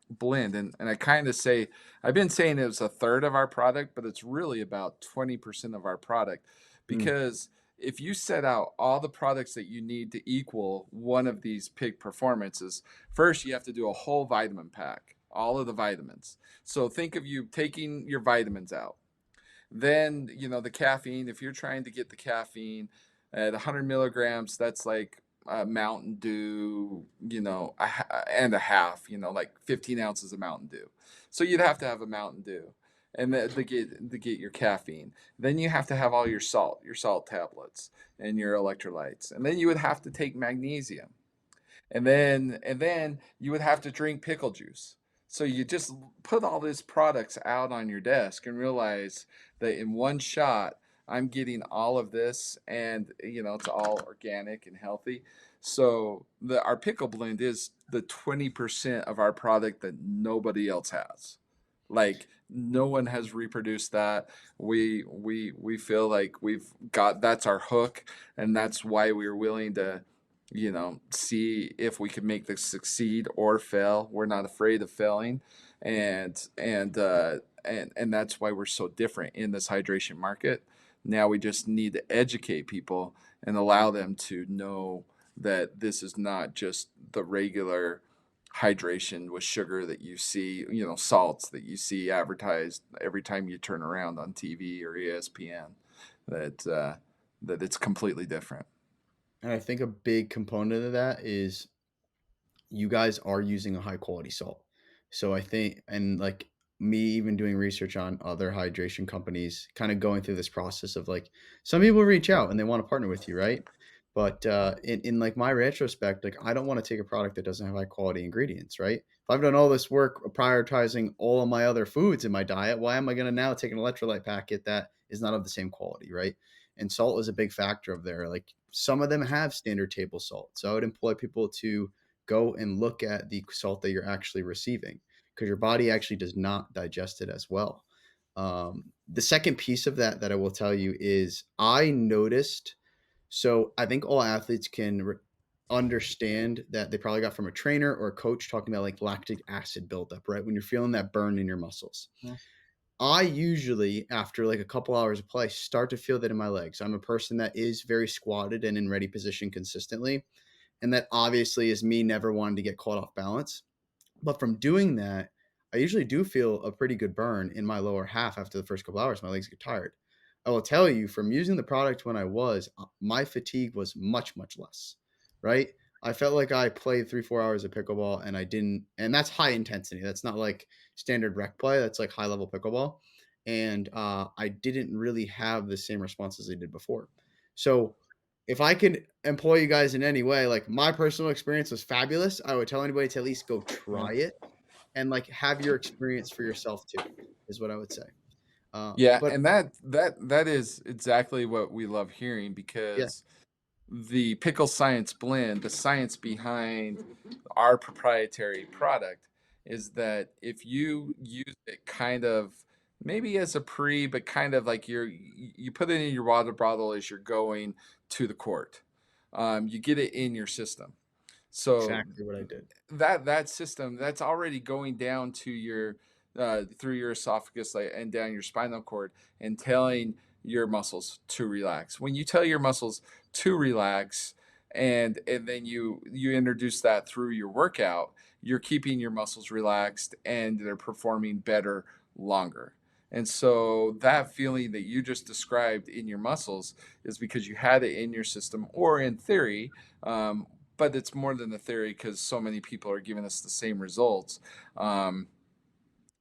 blend. And I kind of say, I've been saying it was a third of our product, but it's really about 20% of our product, Mm, because if you set out all the products that you need to equal one of these peak performances, first you have to do a whole vitamin pack, all of the vitamins. So think of you taking your vitamins out. Then, the caffeine, if you're trying to get the caffeine at 100 milligrams, that's like Mountain Dew, and a half, like 15 ounces of Mountain Dew. So you'd have to have a Mountain Dew and to get your caffeine. Then you have to have all your salt tablets and your electrolytes. And then you would have to take magnesium, and then you would have to drink pickle juice. So you just put all these products out on your desk and realize that in one shot I'm getting all of this, and it's all organic and healthy. So our pickle blend is the 20% of our product that nobody else has. Like no one has reproduced that. We feel like we've got that's our hook, and that's why we're willing to, see if we can make this succeed or fail. We're not afraid of failing, and that's why we're so different in this hydration market. Now we just need to educate people and allow them to know that this is not just the regular hydration with sugar that you see, salts that you see advertised every time you turn around on TV or ESPN. That it's completely different. And I think a big component of that is you guys are using a high quality salt. So I think, and like me even doing research on other hydration companies, kind of going through this process of like some people reach out and they want to partner with you, right? But in like my retrospect, like I don't want to take a product that doesn't have high quality ingredients, right? If I've done all this work prioritizing all of my other foods in my diet, why am I going to now take an electrolyte packet that is not of the same quality, right? And salt is a big factor of there. Like some of them have standard table salt, so I would employ people to go and look at the salt that you're actually receiving because your body actually does not digest it as well. The second piece of that that I will tell you is I noticed. So I think all athletes can understand that they probably got from a trainer or a coach talking about like lactic acid buildup, right? When you're feeling that burn in your muscles. Yeah. I usually, after like a couple hours of play, start to feel that in my legs. I'm a person that is very squatted and in ready position consistently. And that obviously is me never wanting to get caught off balance. But from doing that, I usually do feel a pretty good burn in my lower half after the first couple hours. My legs get tired. I will tell you from using the product when I was, my fatigue was much, much less, right? I felt like I played 3, 4 hours of pickleball and I didn't, and that's high intensity. That's not like standard rec play. That's like high level pickleball. And I didn't really have the same responses I did before. So if I could employ you guys in any way, like my personal experience was fabulous. I would tell anybody to at least go Yeah. try it and like have your experience for yourself too, is what I would say. Yeah, But and that is exactly what we love hearing yeah, because the pickle science blend, the science behind our proprietary product is that if you use it kind of maybe as a pre, but kind of like you put it in your water bottle as you're going to the court, you get it in your system. So exactly what I did. that system that's already going down to your through your esophagus like, and down your spinal cord and telling your muscles to relax. When you tell your muscles to relax and then you introduce that through your workout, you're keeping your muscles relaxed and they're performing better longer. And so that feeling that you just described in your muscles is because you had it in your system or in theory, but it's more than the theory because so many people are giving us the same results. Um,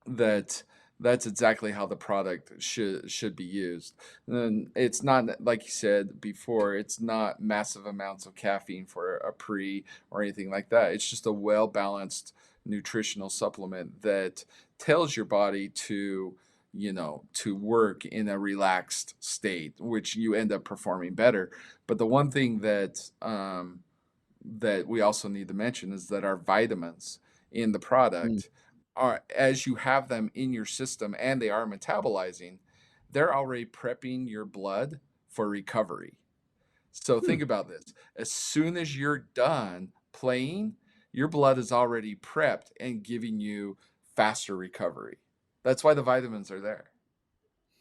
that that's exactly how the product should be used. And it's not like you said before. It's not massive amounts of caffeine for a pre or anything like that. It's just a well balanced nutritional supplement that tells your body to to work in a relaxed state, which you end up performing better. But the one thing that we also need to mention is that our vitamins in the Mm, product are, as you have them in your system and they are metabolizing, they're already prepping your blood for recovery. So hmm. think about this. As soon as you're done playing, your blood is already prepped and giving you faster recovery. That's why the vitamins are there.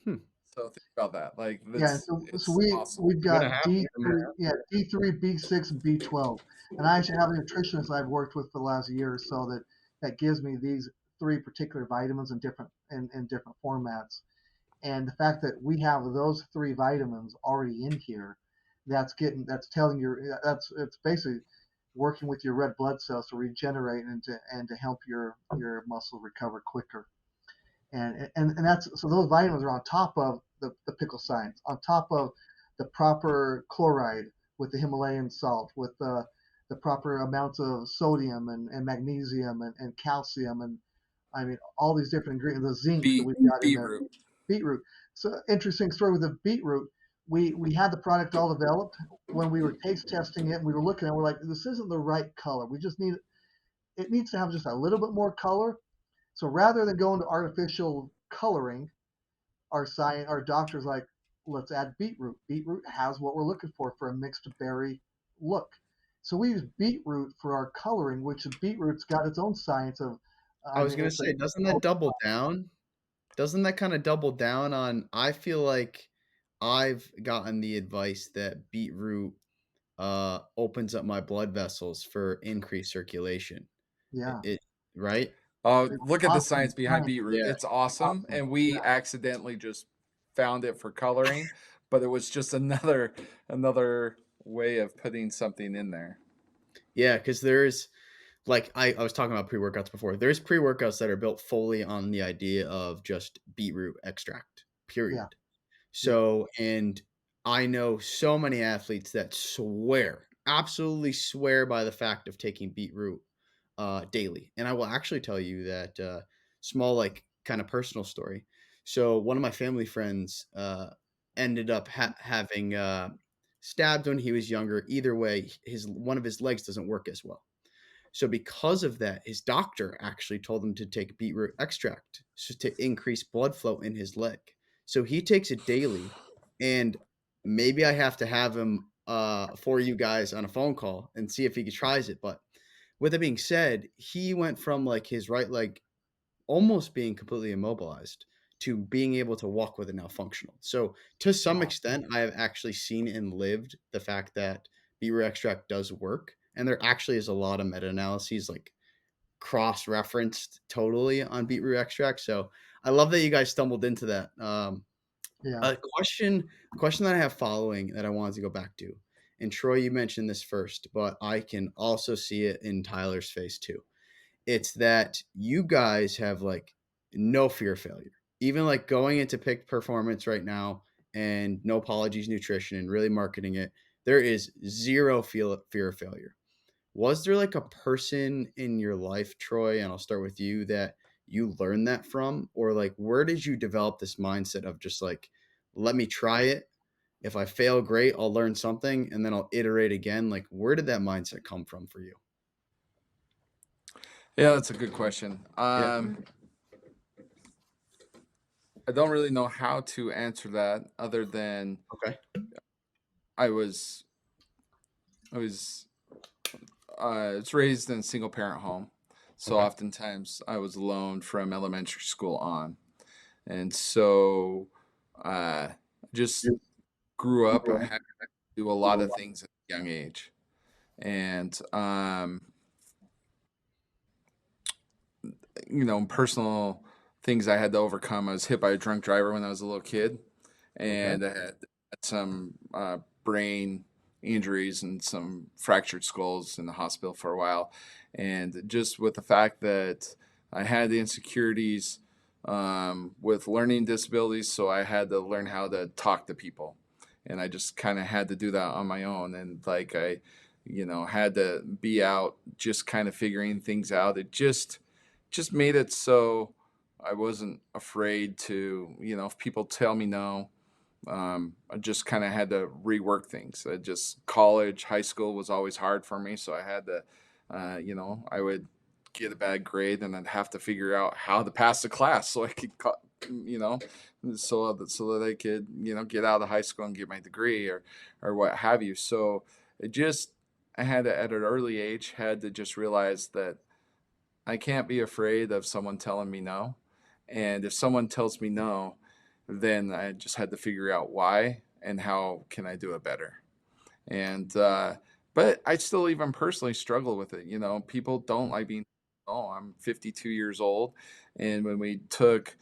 Hmm. So think about that. Like Yeah, that's so it's awesome. we've I'm gonna got have to. I'm gonna D3, have yeah, to. D3, B6, and B12, and I actually have a nutritionist I've worked with for the last year or so that gives me these three particular vitamins in different formats. And the fact that we have those three vitamins already in here, that's telling your that's it's basically working with your red blood cells to regenerate and to help your muscle recover quicker. And that's so those vitamins are on top of the pickle science, on top of the proper chloride with the Himalayan salt, with the proper amounts of sodium and magnesium and calcium and I mean all these different ingredients, the zinc that Beet we've got in there, beetroot. beetroot. So interesting story with the beetroot. We had the product all developed when we were taste testing it and we were looking at it, we're like, this isn't the right color. We just need it needs to have just a little bit more color So rather than going to artificial coloring, our doctor's like, let's add beetroot. Beetroot has what we're looking for a mixed berry look. So we use beetroot for our coloring, which beetroot's got its own science of, I I was mean, gonna it's say, a doesn't that double down? Doesn't that kind of double down on? I feel like I've gotten the advice that beetroot opens up my blood vessels for increased circulation. yeah, It right? it's Look at the awesome science behind science. beetroot. Yeah. It's awesome, Awesome. and Yeah, we accidentally just found it for coloring, but it was just another way of putting something in there. Yeah, because there's like I was talking about pre-workouts before. There's pre-workouts that are built fully on the idea of just beetroot extract, yeah, period. yeah, So, and I know so many athletes that swear, absolutely swear by the fact of taking beetroot daily. And I will actually tell you that small, like kind of personal story. So, one of my family friends ended up having stabbed when he was younger. Either way, his one of his legs doesn't work as well. So because of that, his doctor actually told him to take beetroot extract to increase blood flow in his leg. So he takes it daily, and maybe I have to have him for you guys on a phone call and see if he tries it. But with that being said, he went from like his right leg almost being completely immobilized to being able to walk with it now functional. So to some wow, extent, I have actually seen and lived the fact that beetroot extract does work. And there actually is a lot of meta-analyses like cross-referenced totally on beetroot extract. So I love that you guys stumbled into that. yeah. A question that I have following that I wanted to go back to. And Troy, you mentioned this first, but I can also see it in Tyler's face too. It's that you guys have like no fear of failure. Even like going into Pick Performance right now and No Apologies Nutrition and really marketing it, there is zero fear of failure. Was there like a person in your life, Troy, and I'll start with you, that you learned that from? Or like where did you develop this mindset of just like, let me try it. If I fail, great, I'll learn something and then I'll iterate again. Like where did that mindset come from for you? Yeah, that's a good question. Yeah. I don't really know how to answer that other than Okay. I was I was raised in a single parent home, so Okay. oftentimes I was alone from elementary school on, and so uh, just grew up having to do a lot of things at a young age, and personal things I had to overcome. I was hit by a drunk driver when I was a little kid, Okay. and I had some brain injuries and some fractured skulls in the hospital for a while. And just with the fact that I had the insecurities with learning disabilities, so I had to learn how to talk to people. And I just kind of had to do that on my own. And like had to be out just kind of figuring things out. It just made it so I wasn't afraid to, if people tell me no, I just kind of had to rework things. Just college, high school was always hard for me, so I had to, I would get a bad grade and I'd have to figure out how to pass the class so I could, you know, so that I could, get out of high school and get my degree or what have you. So it just, I had to at an early age had to just realize that I can't be afraid of someone telling me no. And if someone tells me no, then I just had to figure out why and how can I do it better. And but I still even personally struggle with it. People don't like being. Oh, I'm 52 years old, and when we took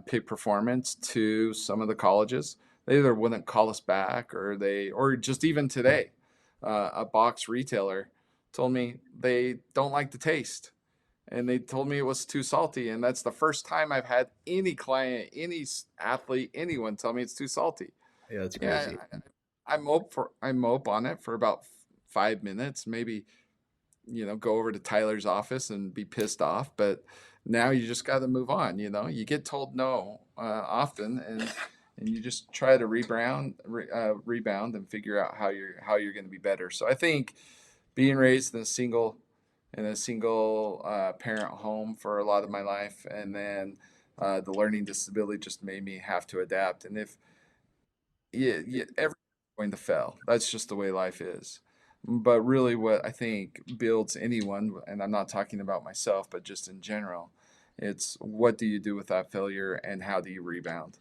Pick Performance to some of the colleges, they either wouldn't call us back or just even today, a box retailer told me they don't like the taste and they told me it was too salty. And that's the first time I've had any client, any athlete, anyone tell me it's too salty. Yeah, that's Yeah, crazy. I mope on it for about 5 minutes, maybe go over to Tyler's office and be pissed off. But now you just got to move on. You get told no often, and you just try to rebound and figure out how you're going to be better. So I think being raised in a single in a single parent home for a lot of my life, and then the learning disability just made me have to adapt. And if everyone's going to fail, that's just the way life is. But really, what I think builds anyone, and I'm not talking about myself, but just in general, it's what do you do with that failure and how do you rebound?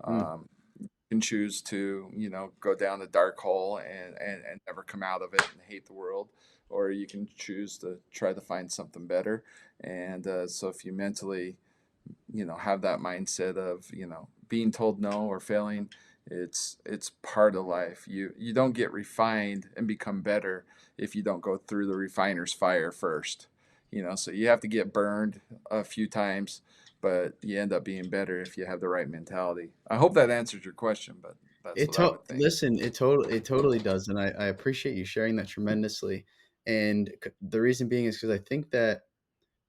Mm. Can choose to go down the dark hole and never come out of it and hate the world, or you can choose to try to find something better. And so if you mentally have that mindset of being told no or failing, it's part of life. You don't get refined and become better if you don't go through the refiner's fire first. So you have to get burned a few times, but you end up being better if you have the right mentality. I hope that answers your question, but that's what I would think. Listen, it totally does, and I appreciate you sharing that tremendously. And the reason being is because I think that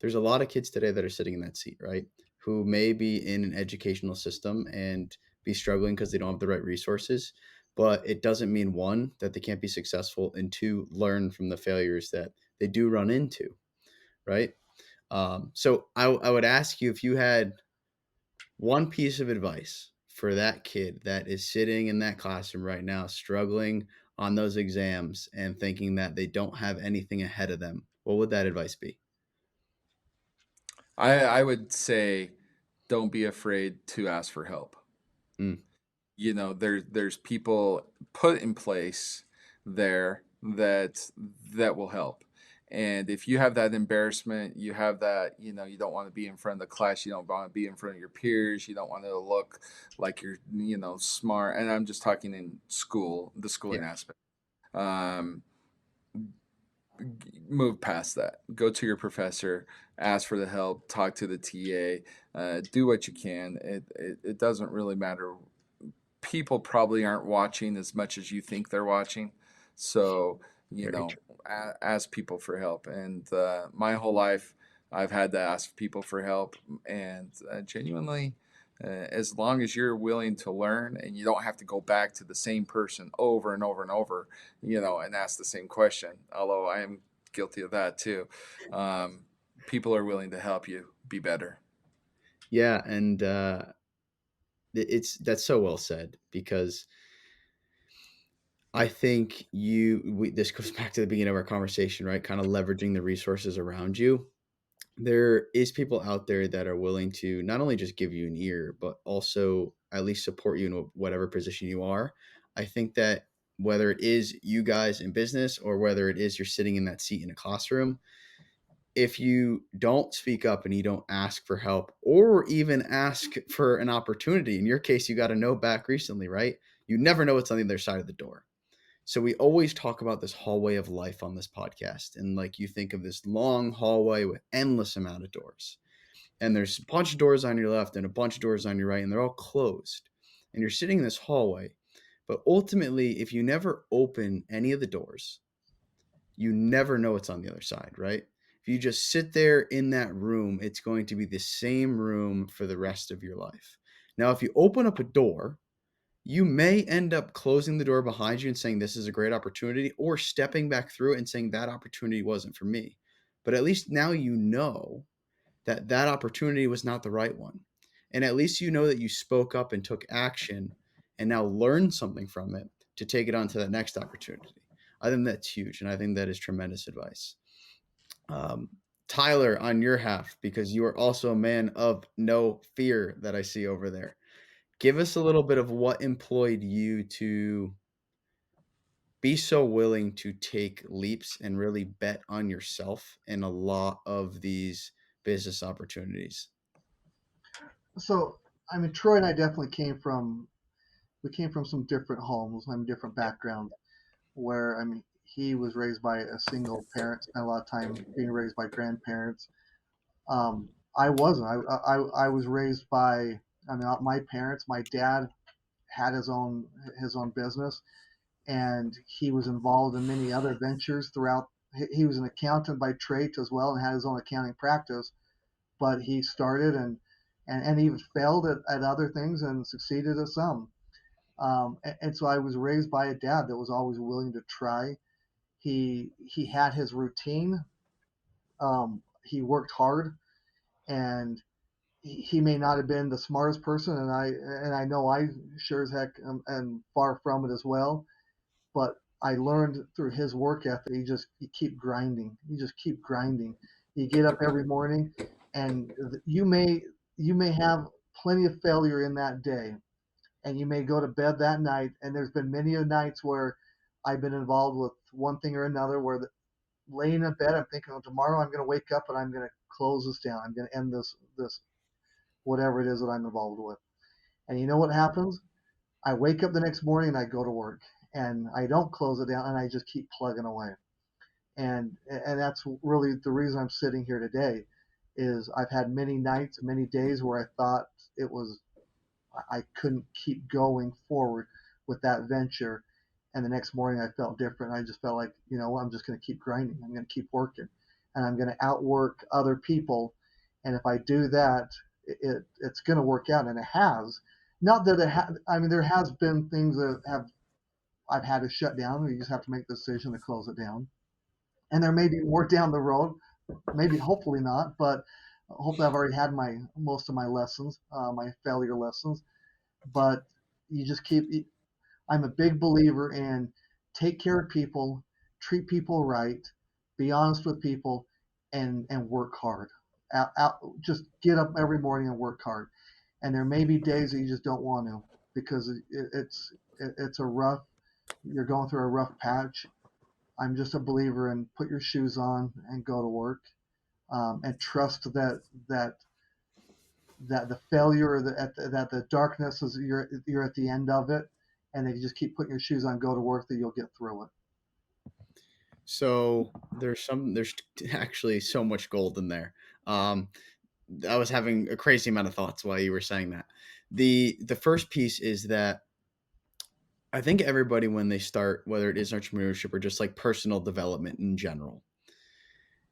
there's a lot of kids today that are sitting in that seat, right? Who may be in an educational system and be struggling because they don't have the right resources. But it doesn't mean one, that they can't be successful, and two, learn from the failures that they do run into, right? So I would ask you if you had one piece of advice for that kid that is sitting in that classroom right now, struggling on those exams and thinking that they don't have anything ahead of them, what would that advice be? I would say don't be afraid to ask for help. Mm, There's people put in place there that will help. And if you have that embarrassment, you have that, you don't want to be in front of the class, you don't want to be in front of your peers, you don't want to look like you're, smart. And I'm just talking in school, the yeah. schooling aspect. Um, Move past that. Go to your professor, ask for the help, talk to the TA, do what you can. It doesn't really matter. People probably aren't watching as much as you think they're watching. So, Very true. ask people for help. And my whole life, I've had to ask people for help. And genuinely, as long as you're willing to learn and you don't have to go back to the same person over and over and over, and ask the same question, although I am guilty of that too. Um, People are willing to help you be better. Yeah, and it's that's so well said because I think this goes back to the beginning of our conversation, right? Kind of leveraging the resources around you. There is people out there that are willing to not only just give you an ear, but also at least support you in whatever position you are. I think that whether it is you guys in business or whether it is you're sitting in that seat in a classroom, if you don't speak up and you don't ask for help or even ask for an opportunity, in your case, you got a no back recently, right? You never know what's on the other side of the door. So we always talk about this hallway of life on this podcast. And like you think of this long hallway with endless amount of doors. And there's a bunch of doors on your left and a bunch of doors on your right, and they're all closed. And you're sitting in this hallway. But ultimately, if you never open any of the doors, you never know what's on the other side, right? If you just sit there in that room, it's going to be the same room for the rest of your life. Now, if you open up a door, you may end up closing the door behind you and saying, this is a great opportunity, or stepping back through it and saying, that opportunity wasn't for me. But at least now you know that that opportunity was not the right one. And at least you know that you spoke up and took action and now learned something from it to take it on to that next opportunity. I think that's huge. And I think that is tremendous advice. Um, Tyler, on your half, because you are also a man of no fear that I see over there. Give us a little bit of what employed you to be so willing to take leaps and really bet on yourself in a lot of these business opportunities. So, I mean, Troy and I definitely came from some different homes, I mean, different Yep. backgrounds. Where I mean, he was raised by a single parent, spent a lot of time being raised by grandparents. I wasn't. I was raised by. I mean, my parents. My dad had his own business, and he was involved in many other ventures throughout. He was an accountant by trade as well, and had his own accounting practice. But he started and even failed at other things and succeeded at some. And so I was raised by a dad that was always willing to try. He had his routine. He worked hard, and he may not have been the smartest person, and I know I sure as heck am far from it as well. But I learned through his work ethic. You keep grinding. You just keep grinding. You get up every morning, and you may have plenty of failure in that day, and you may go to bed that night. And there's been many of nights where I've been involved with one thing or another, where laying in bed, I'm thinking, oh, tomorrow I'm going to wake up and I'm going to close this down. I'm going to end this whatever it is that I'm involved with. And you know what happens? I wake up the next morning and I go to work, and I don't close it down, and I just keep plugging away. And that's really the reason I'm sitting here today. Is I've had many nights, many days where I thought it was I couldn't keep going forward with that venture. And the next morning I felt different. I just felt like, I'm just going to keep grinding. I'm going to keep working, and I'm going to outwork other people. And if I do that, it's going to work out. And it has. Not that I mean, there has been things that I've had to shut down. You just have to make the decision to close it down. And there may be more down the road. Maybe, hopefully not, but hopefully I've already had most of my lessons, my failure lessons. But you just keep. I'm a big believer in take care of people, treat people right, be honest with people, and work hard. Just get up every morning and work hard. And there may be days that you just don't want to, because it's a rough. You're going through a rough patch. I'm just a believer in put your shoes on and go to work, and trust that that the failure, that the darkness is you're at the end of it, and if you just keep putting your shoes on, go to work, that you'll get through it. So there's actually so much gold in there. Um, I was having a crazy amount of thoughts while you were saying that. The first piece is that I think everybody, when they start, whether it is entrepreneurship or just like personal development in general,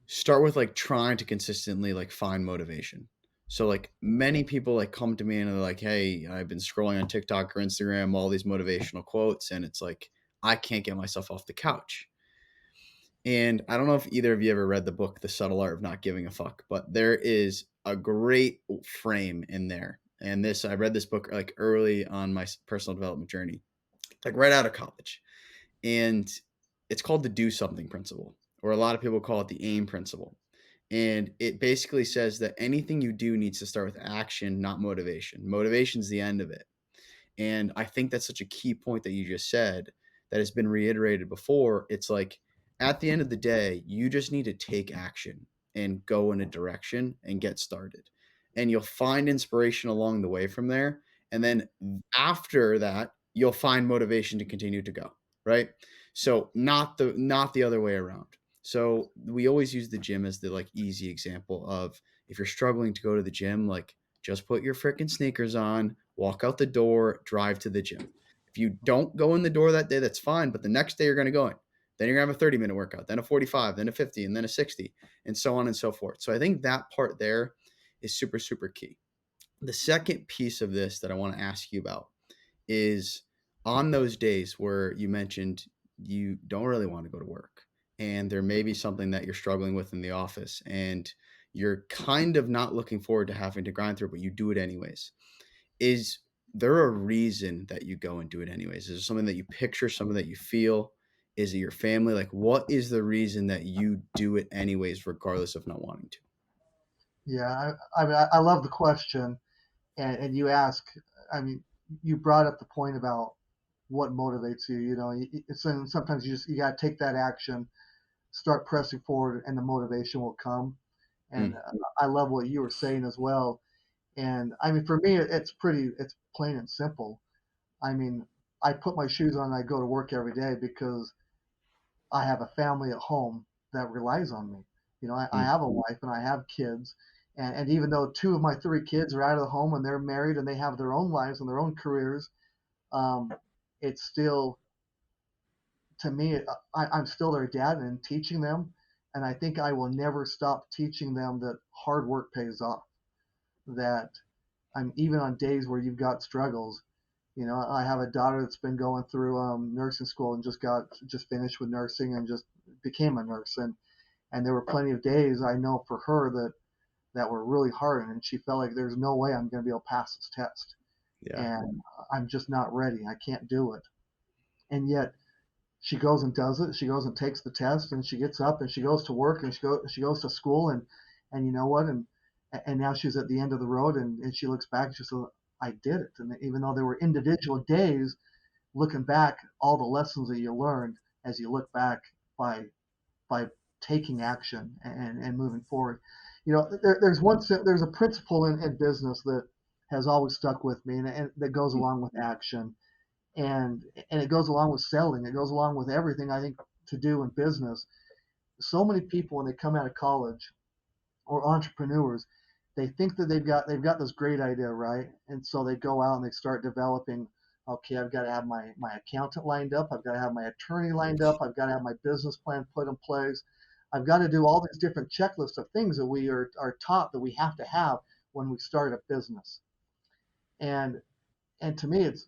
start with like trying to consistently like find motivation. So like many people like come to me and they're like, "Hey, I've been scrolling on TikTok or Instagram, all these motivational quotes, and it's like I can't get myself off the couch." And I don't know if either of you ever read the book The Subtle Art of Not Giving a Fuck, but there is a great frame in there. And I read this book like early on my personal development journey, like right out of college. And it's called the do something principle, or a lot of people call it the aim principle. And it basically says that anything you do needs to start with action, not motivation. Motivation's the end of it. And I think that's such a key point that you just said that has been reiterated before. It's like at the end of the day, you just need to take action and go in a direction and get started. And you'll find inspiration along the way from there. And then after that, you'll find motivation to continue to go, right? So not the other way around. So we always use the gym as the like easy example of if you're struggling to go to the gym, like just put your freaking sneakers on, walk out the door, drive to the gym. If you don't go in the door that day, that's fine. But the next day you're going to go in. Then you're going to have a 30-minute workout, then a 45, then a 50, and then a 60, and so on and so forth. So I think that part there is super, super key. The second piece of this that I want to ask you about is on those days where you mentioned you don't really want to go to work and there may be something that you're struggling with in the office and you're kind of not looking forward to having to grind through, but you do it anyways. Is there a reason that you go and do it anyways? Is there something that you picture, something that you feel? Is it your family? Like, what is the reason that you do it anyways, regardless of not wanting to? Yeah, I mean, I love the question, and you ask. I mean, you brought up the point about what motivates you. And sometimes you got to take that action, start pressing forward, and the motivation will come. And Mm, I love what you were saying as well. And I mean, for me, it's plain and simple. I mean, I put my shoes on and I go to work every day because I have a family at home that relies on me. I mm, have a wife and I have kids. And even though two of my three kids are out of the home and they're married and they have their own lives and their own careers, um, it's still, to me, I'm still their dad and teaching them. And I think I will never stop teaching them that hard work pays off. That I'm even on days where you've got struggles. I have a daughter that's been going through nursing school and just finished with nursing and just became a nurse. And there were plenty of days I know for her that were really hard, and she felt like there's no way I'm going to be able to pass this test, Yeah. and I'm just not ready. I can't do it. And yet she goes and does it. She goes and takes the test, and she gets up and she goes to work, and she goes to school, and you know what? And now she's at the end of the road, and she looks back and she says, I did it. And even though there were individual days, looking back, all the lessons that you learned as you look back by by taking action and moving forward. There's a principle in business that has always stuck with me, and that goes along with action, and it goes along with selling. It goes along with everything I think to do in business. So many people when they come out of college or entrepreneurs, they think that they've got this great idea, right? And so they go out and they start developing. Okay, I've got to have my accountant lined up. I've got to have my attorney lined up. I've got to have my business plan put in place. I've got to do all these different checklists of things that we are taught that we have to have when we start a business. And and to me, it's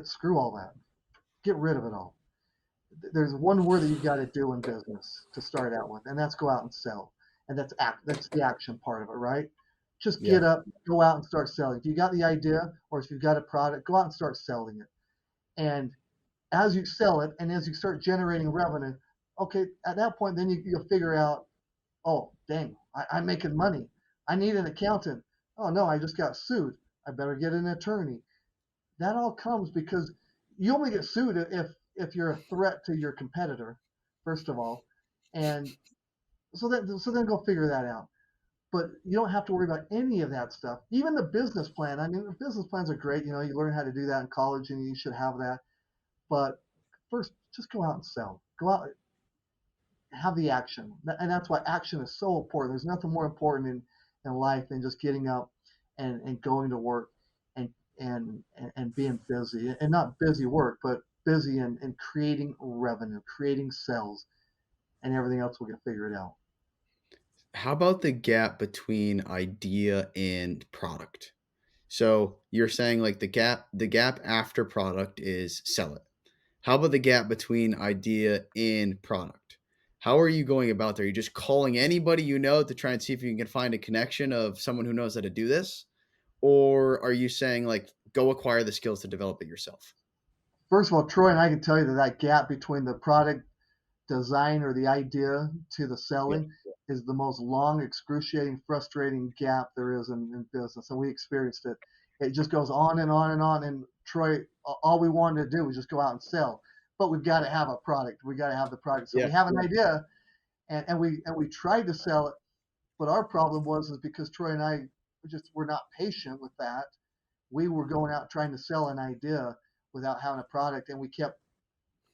screw all that. Get rid of it all. There's one word that you've got to do in business to start out with, and that's go out and sell. And that's the action part of it, right? Just Yeah. get up, go out and start selling. If you got the idea or if you've got a product, go out and start selling it. And as you sell it and as you start generating revenue, okay, at that point, then you'll figure out, oh, dang, I'm making money. I need an accountant. Oh, no, I just got sued. I better get an attorney. That all comes because you only get sued if you're a threat to your competitor, first of all, and so then go figure that out. But you don't have to worry about any of that stuff. Even the business plan. I mean, the business plans are great. You learn how to do that in college, and you should have that. But first, just go out and sell. Go out, have the action, and that's why action is so important. There's nothing more important in life than just getting up and going to work and and being busy, and not busy work, but busy in creating revenue, creating sales, and everything else will get figured out. How about the gap between idea and product? So you're saying like the gap after product is sell it. How about the gap between idea and product? How are you going about there? Are you just calling anybody you know to try and see if you can find a connection of someone who knows how to do this? Or are you saying like go acquire the skills to develop it yourself? First of all, Troy and I can tell you that gap between the product design or the idea to the Yeah. selling is the most long, excruciating, frustrating gap there is in business. And we experienced it. It just goes on and on and on. And Troy, all we wanted to do was just go out and sell. But we've got to have a product. We got to have the product. So Yeah. we have an idea, and we tried to sell it. But our problem was because Troy and I just were not patient with that. We were going out trying to sell an idea without having a product, and we kept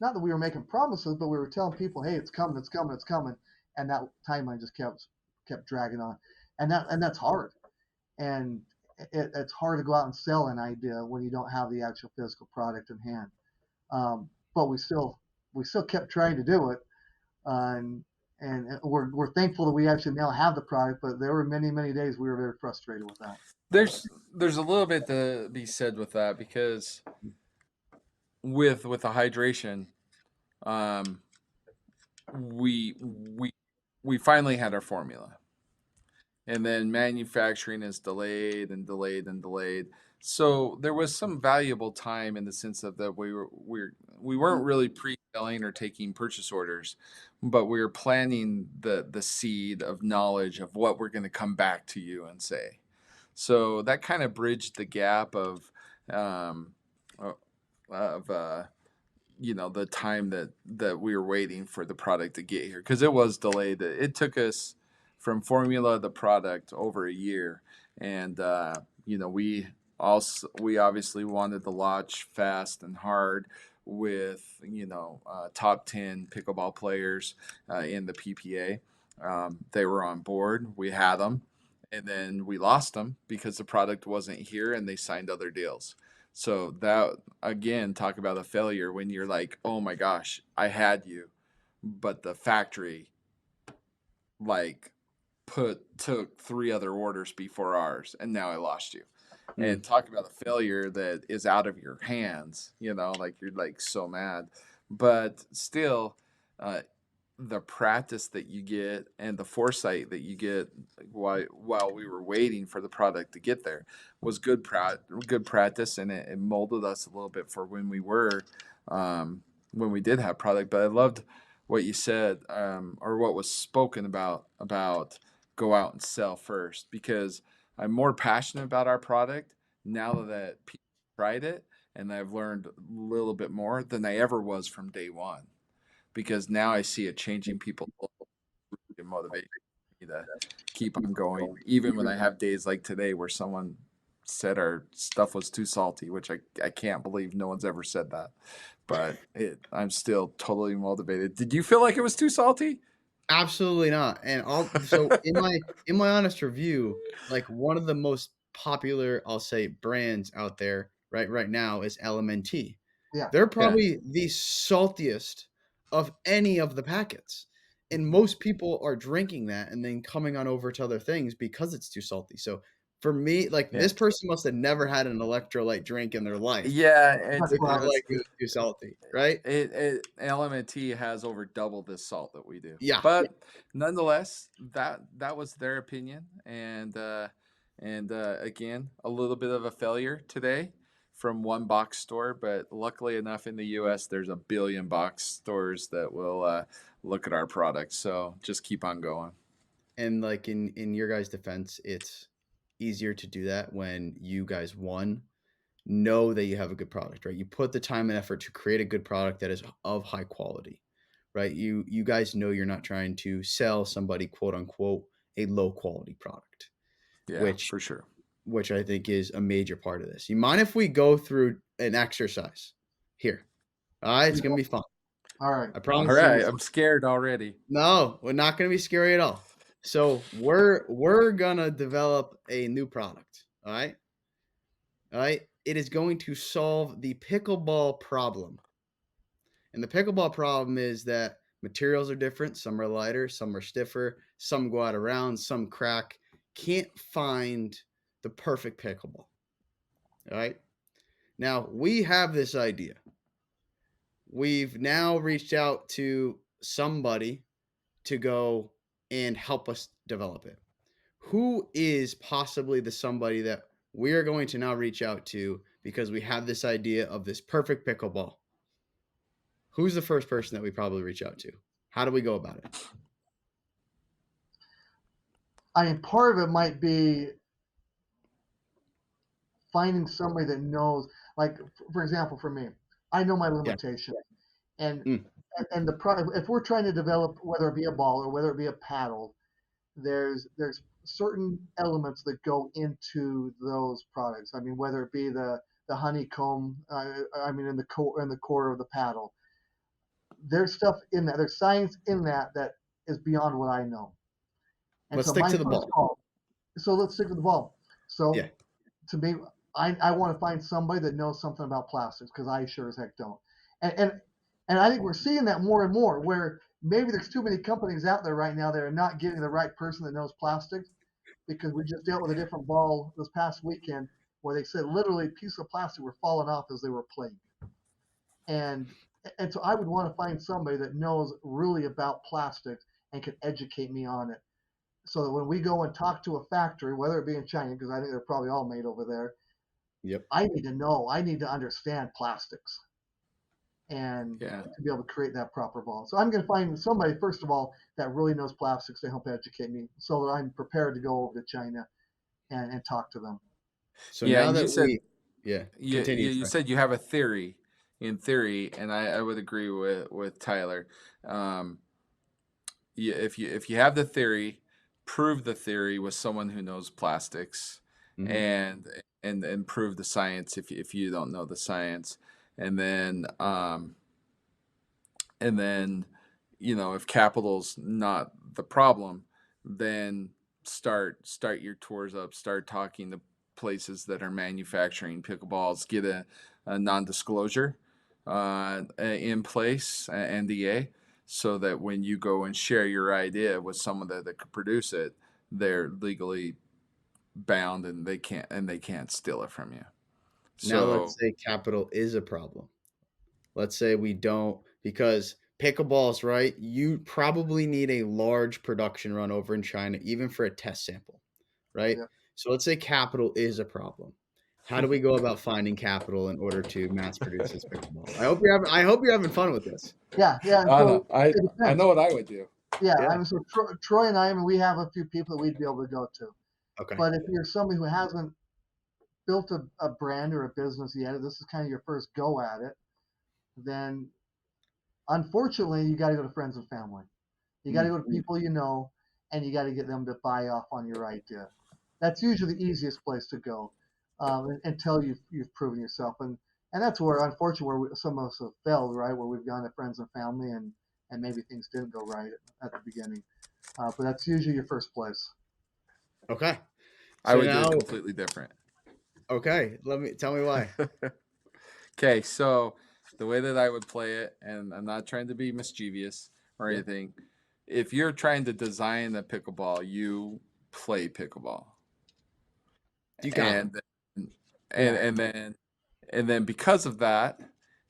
not that we were making promises, but we were telling people, "Hey, it's coming, it's coming, it's coming," and that timeline just kept dragging on, and that's hard, and it's hard to go out and sell an idea when you don't have the actual physical product in hand. But we still kept trying to do it, and we're thankful that we actually now have the product. But there were many days we were very frustrated with that. There's a little bit to be said with that because with the hydration, um, we we finally had our formula, and then manufacturing is delayed and delayed and delayed. So there was some valuable time in the sense of that we weren't really pre-selling or taking purchase orders, but we were planting the seed of knowledge of what we're going to come back to you and say. So that kind of bridged the gap um, uh, of the time that we were waiting for the product to get here because it was delayed. It took us from formula to product over a year, and we obviously wanted to launch fast and hard with top 10 pickleball players in the PPA. They were on board. We had them, and then we lost them because the product wasn't here, and they signed other deals. So that again, talk about a failure when you're like, oh my gosh, I had you, but the factory like took three other orders before ours, and now I lost you. Mm. And talk about a failure that is out of your hands. Like you're like so mad, but still, uh, the practice that you get and the foresight that you get while we were waiting for the product to get there was good practice, and it molded us a little bit for when we did have product. But I loved what you said, or what was spoken about go out and sell first, because I'm more passionate about our product now that people tried it, and I've learned a little bit more than I ever was from day one, because now I see it changing people and motivating me to keep on going, even when I have days like today where someone said our stuff was too salty, which I can't believe no one's ever said that. But I'm still totally motivated. Did you feel like it was too salty? Absolutely not. And all so in my honest review, like one of the most popular, I'll say, brands out there right now is LMNT. Yeah. They're Yeah. probably the saltiest of any of the packets. And most people are drinking that and then coming on over to other things because it's too salty. So for me, like Yeah. this person must have never had an electrolyte drink in their life Yeah, That's if right. they're like it was too salty, right? LMNT has over double the salt that we do, Yeah. but nonetheless, that was their opinion, and again, a little bit of a failure today from one box store. But luckily enough, in the U.S., there's a billion box stores that will look at our products. So just keep on going. And like in your guys' defense, it's easier to do that when you guys know that you have a good product, right? You put the time and effort to create a good product that is of high quality, right? You guys know you're not trying to sell somebody quote unquote a low quality product, Yeah, which for sure. which I think is a major part of this. You mind if we go through an exercise here? All right, it's gonna be fun. All right. I All promise you right, this. I'm scared already. No, we're not gonna be scary at all. So we're gonna develop a new product. All right. It is going to solve the pickleball problem. And the pickleball problem is that materials are different. Some are lighter, some are stiffer, some go out of round, some crack. Can't find the perfect pickleball. All right. Now we have this idea. We've now reached out to somebody to go and help us develop it. Who is possibly the somebody that we are going to now reach out to because we have this idea of this perfect pickleball? Who's the first person that we probably reach out to? How do we go about it? I mean, part of it might be finding somebody that knows, like, for example, for me, I know my Yeah. limitations. And Mm. and the if we're trying to develop, whether it be a ball or whether it be a paddle, there's certain elements that go into those products. I mean, whether it be the honeycomb, I mean, in the core of the paddle, there's stuff in that. There's science in that that is beyond what I know. And Let's so stick my to the first ball. call. So let's stick with the ball. Yeah. So to me, I want to find somebody that knows something about plastics because I sure as heck don't. And, and and I think we're seeing that more and more where maybe there's too many companies out there right now that are not getting the right person that knows plastics, because we just dealt with a different ball this past weekend where they said literally pieces of plastic were falling off as they were playing. And and so I would want to find somebody that knows really about plastics and can educate me on it, so that when we go and talk to a factory, whether it be in China, because I think they're probably all made over there, Yep. I need to know, I need to understand plastics and Yeah. to be able to create that proper ball. So I'm going to find somebody, first of all, that really knows plastics to help educate me so that I'm prepared to go over to China and talk to them. So Yeah, now and you that said yeah, you, continue. you you Sorry. said you have a theory, and I would agree with Tyler. Um, if you have the theory, prove the theory with someone who knows plastics, Hmm. and and prove the science if you don't know the science, and then and then if capital's not the problem, then start your tours up, start talking to places that are manufacturing pickleballs, get a non-disclosure in place, NDA, so that when you go and share your idea with someone that could produce it, they're legally bound, and they can't steal it from you. Now let's So say capital is a problem. Let's say we don't, because pickleballs, right? You probably need a large production run over in China, even for a test sample, right? Yeah. So let's say capital is a problem. How do we go about finding capital in order to mass produce this pickleball? I hope you're having fun with this. Yeah. And I so know. I it I depends. know what I would do. Yeah. I Yeah. mean, so Troy and I mean, we have a few people that we'd be able to go to. Okay. But if you're somebody who hasn't built a brand or a business yet, this is kind of your first go at it, then unfortunately, you got to go to friends and family. You got to Mm. go to people you know, and you got to get them to buy off on your idea. That's usually the easiest place to go until you've proven yourself, and that's where unfortunately some of us have failed, right? Where we've gone to friends and family, and maybe things didn't go right at the beginning. But that's usually your first place. Okay. I So would do it now, completely different. okay, tell me why. Okay, so the way that I would play it, and I'm not trying to be mischievous or Yeah. anything, if you're trying to design a pickleball, you play pickleball, You got it. and and Yeah. and then and then because of that,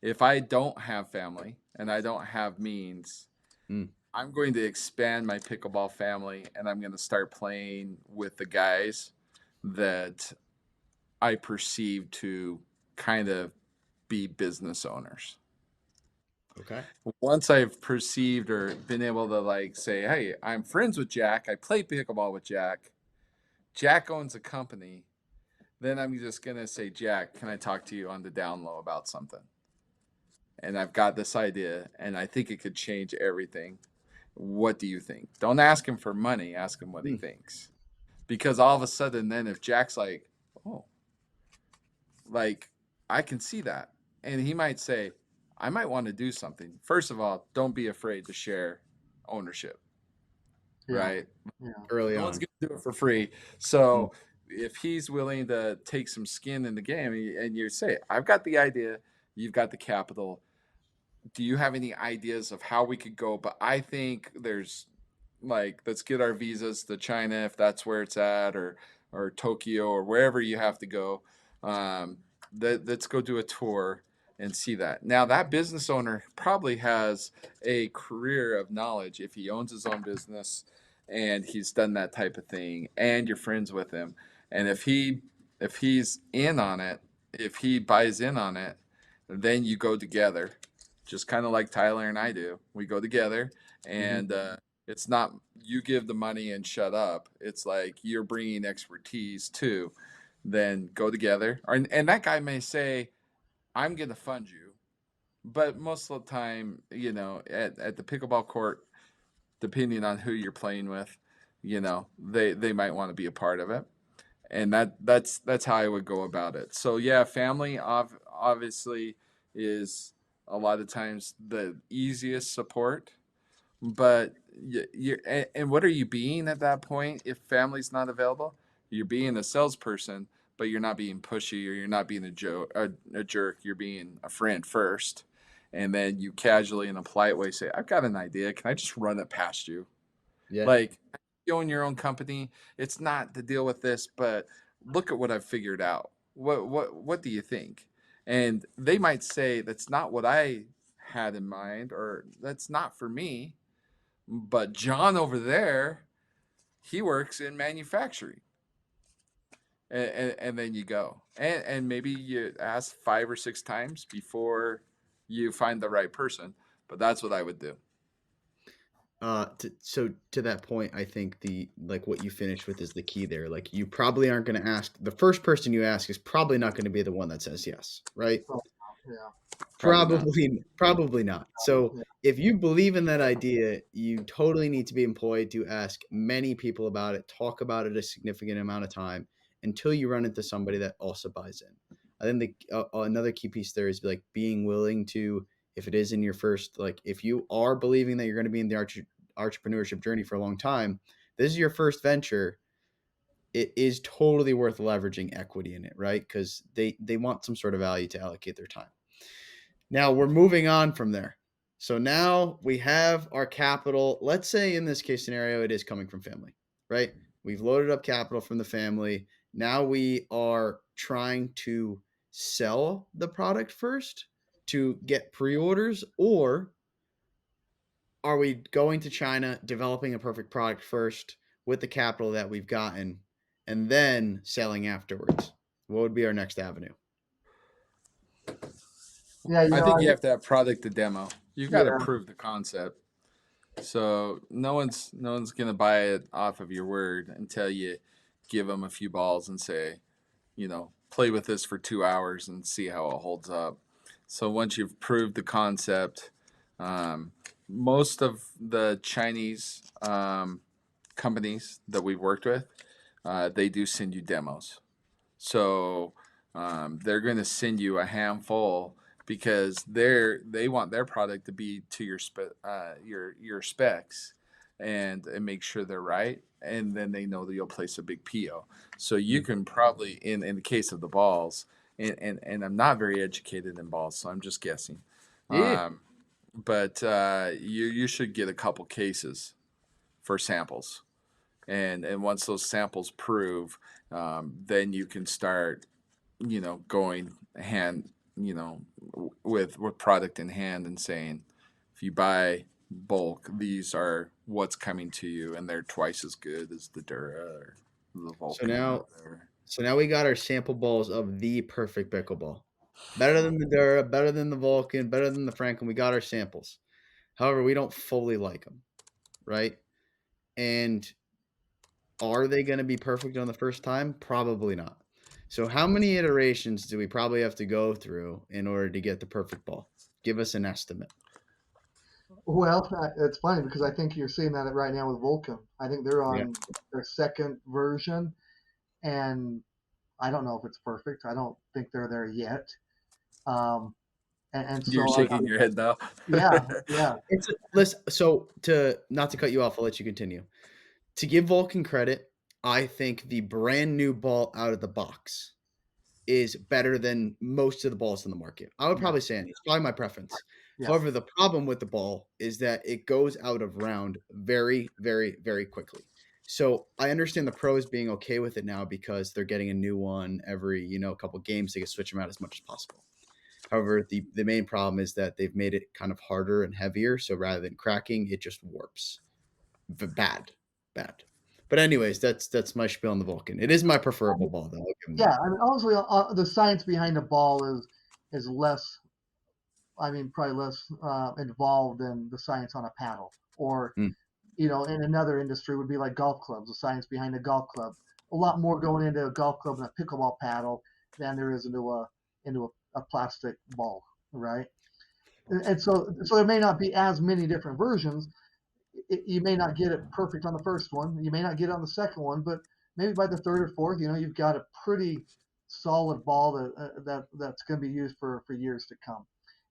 if I don't have family and I don't have means, Mm. I'm going to expand my pickleball family, and I'm going to start playing with the guys that I perceive to kind of be business owners. Okay. Once I've perceived or been able to like say, hey, I'm friends with Jack, I play pickleball with Jack, Jack owns a company, then I'm just gonna say, Jack, can I talk to you on the down low about something? And I've got this idea and I think it could change everything. What do you think? Don't ask him for money, ask him what he Mm. thinks. Because all of a sudden then if Jack's like, oh, like I can see that. And he might say, I might want to do something. First of all, don't be afraid to share ownership, Yeah. right? Yeah. Early No one's on. going to do it for free. Mm. So if he's willing to take some skin in the game and you say, I've got the idea, you've got the capital, do you have any ideas of how we could go? But I think there's like, let's get our visas to China if that's where it's at, or Tokyo or wherever you have to go. Um, let's go do a tour and see that. Now that business owner probably has a career of knowledge if he owns his own business and he's done that type of thing, and you're friends with him, and if he's in on it, if he buys in on it, then you go together just kind of like Tyler and I do. We go together, Hmm. and it's not you give the money and shut up. It's like you're bringing expertise too. Then go together, and that guy may say, "I'm going to fund you," but most of the time, at the pickleball court, depending on who you're playing with, they might want to be a part of it, and that's how I would go about it. So yeah, family obviously is a lot of times the easiest support, but you're and what are you being at that point if family's not available? You're being a salesperson, but you're not being pushy or you're not being a jerk. You're being a friend first, and then you casually in a polite way say, "I've got an idea. Can I just run it past you?" Yeah. Like you own your own company. It's not to deal with this, but look at what I've figured out. What do you think? And they might say that's not what I had in mind, or that's not for me. But John over there, he works in manufacturing. And then you go. And maybe you ask 5 or 6 times before you find the right person. But that's what I would do. So to that point, I think the like what you finished with is the key there. Like you probably aren't going to ask the first person you ask is probably not going to be the one that says yes, right? So, yeah. Probably not. Probably not. So Yeah. if you believe in that idea, you totally need to be employed to ask many people about it, talk about it a significant amount of time until you run into somebody that also buys in. I think another key piece there is like being willing to, if it is in your first, like if you are believing that you're going to be in the entrepreneurship journey for a long time, this is your first venture. It is totally worth leveraging equity in it, right? Because they want some sort of value to allocate their time. Now we're moving on from there. So now we have our capital. Let's say in this case scenario, it is coming from family, right? We've loaded up capital from the family. Now we are trying to sell the product first to get pre orders, or are we going to China, developing a perfect product first with the capital that we've gotten, and then selling afterwards? What would be our next avenue? Yeah, I think you have to have product to demo. You've got to yeah. prove the concept. So no one's gonna buy it off of your word until you give them a few balls and say, play with this for 2 hours and see how it holds up. So once you've proved the concept, um, most of the Chinese companies that we've worked with, they do send you demos. So they're going to send you a handful because they want their product to be to your specs and make sure they're right, and then they know that you'll place a big PO. So you can probably in the case of the balls, and I'm not very educated in balls, so I'm just guessing. Yeah. Um, but you should get a couple cases for samples, and once those samples prove, then you can start going hand with product in hand and saying, if you buy bulk, these are what's coming to you, and they're twice as good as the Dura or the So Vulcan or now, whatever. so now we got our sample balls of the perfect pickleball. Better than the Dura, better than the Vulcan, better than the Franklin. We got our samples. However, we don't fully like them, right? And are they going to be perfect on the first time? Probably not. So, how many iterations do we probably have to go through in order to get the perfect ball? Give us an estimate. Well, it's funny because I think you're seeing that right now with Vulcan. I think they're Yeah. on their second version, and I don't know if it's perfect. I don't think they're there yet. Um, and You're so, shaking your head now. yeah, yeah, Listen, so to not to cut you off, I'll let you continue. To give Vulcan credit, I think the brand new ball out of the box is better than most of the balls in the market. I would yeah, probably say it's probably my preference. yes. However, the problem with the ball is that it goes out of round very, very, very quickly. So I understand the pros being okay with it now because they're getting a new one every, couple games. They can switch them out as much as possible. However, the main problem is that they've made it kind of harder and heavier. So rather than cracking, it just warps. Bad, bad. But anyways, that's my spiel on the Vulcan. It is my preferable ball, though. I'll give them Yeah, that. I mean, obviously, the science behind the ball is less. I mean, probably less involved than the science on a paddle, or Mm, in another industry would be like golf clubs. The science behind a golf club, a lot more going into a golf club and a pickleball paddle than there is into a plastic ball, right? And so there may not be as many different versions. You may not get it perfect on the first one. You may not get it on the second one, but maybe by the third or fourth, you've got a pretty solid ball that's going to be used for years to come.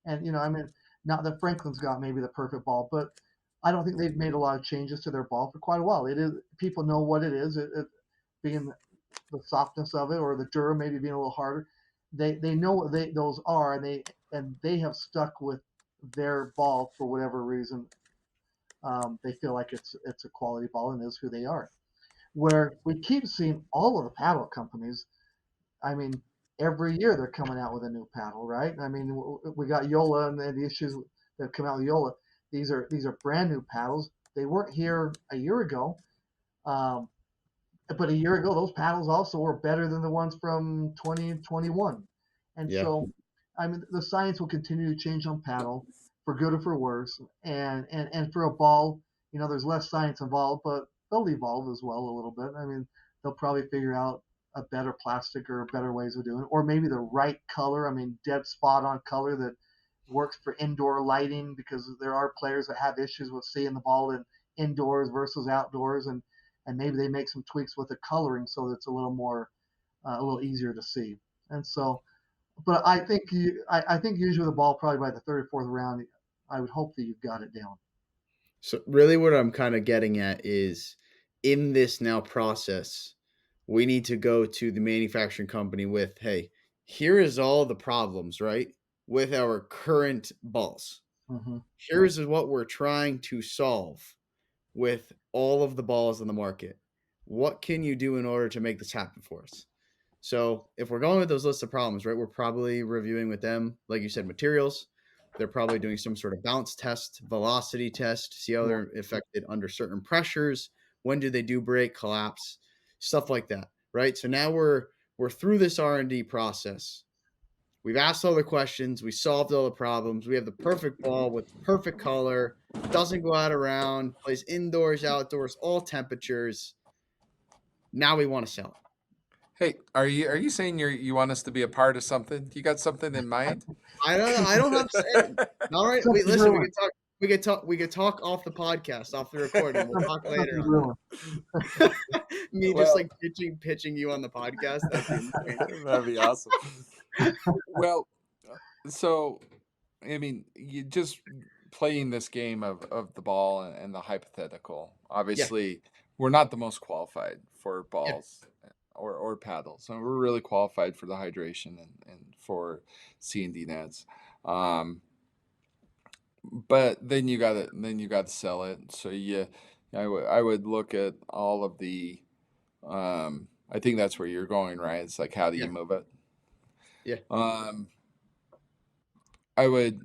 And I mean, not that Franklin's got maybe the perfect ball, but I don't think they've made a lot of changes to their ball for quite a while. It is people know what it is. It being the softness of it, or the Dura maybe being a little harder. They know what those are, and they have stuck with their ball for whatever reason. They feel like it's a quality ball and is who they are. Where we keep seeing all of the paddle companies, I mean, every year they're coming out with a new paddle, right? I mean, we got Yola and the issues that come out with Yola. These are brand new paddles. They weren't here a year ago, um, but a year ago those paddles also were better than the ones from 2021. And yeah. so, I mean, the science will continue to change on paddle for good or for worse. And for a ball, there's less science involved, but they'll evolve as well a little bit. I mean, they'll probably figure out a better plastic or better ways of doing it, or maybe the right color. I mean, dead spot on color that works for indoor lighting, because there are players that have issues with seeing the ball in indoors versus outdoors, and maybe they make some tweaks with the coloring so that it's a little easier to see. And so, but I think usually the ball probably by the third or fourth round, I would hope that you've got it down. So really what I'm kind of getting at is in this now process, we need to go to the manufacturing company with, hey, here is all the problems, right? With our current balls. Mm-hmm. Here's what we're trying to solve with all of the balls in the market. What can you do in order to make this happen for us? So if we're going with those lists of problems, right, we're probably reviewing with them, like you said, materials, They're probably doing some sort of bounce test, velocity test, see how Yeah. they're affected under certain pressures. When do they do break, collapse, stuff like that, right? So now we're through this R&D process. We've asked all the questions, we solved all the problems. We have the perfect ball with the perfect color, doesn't go out around, plays indoors, outdoors, all temperatures. Now we want to sell it. Hey, are you saying you want us to be a part of something? You got something in mind? I don't have to say it. All right. We Something's listen, we brewing. can talk. We could talk off the podcast, off the recording. We'll talk later Something's on brewing. that. Me just Well, like pitching you on the podcast. That'd be insane. that'd be awesome. Well, so I mean, you just playing this game of the ball and the hypothetical. Yeah. Obviously, we're not the most qualified for Yeah. balls or paddles. So we're really qualified for the hydration and for C&D Nets. Um, but then you got to sell it. So I would look at all of the. I think that's where you're going, right? It's like, how do Yeah. you move it? Yeah. Um, I would.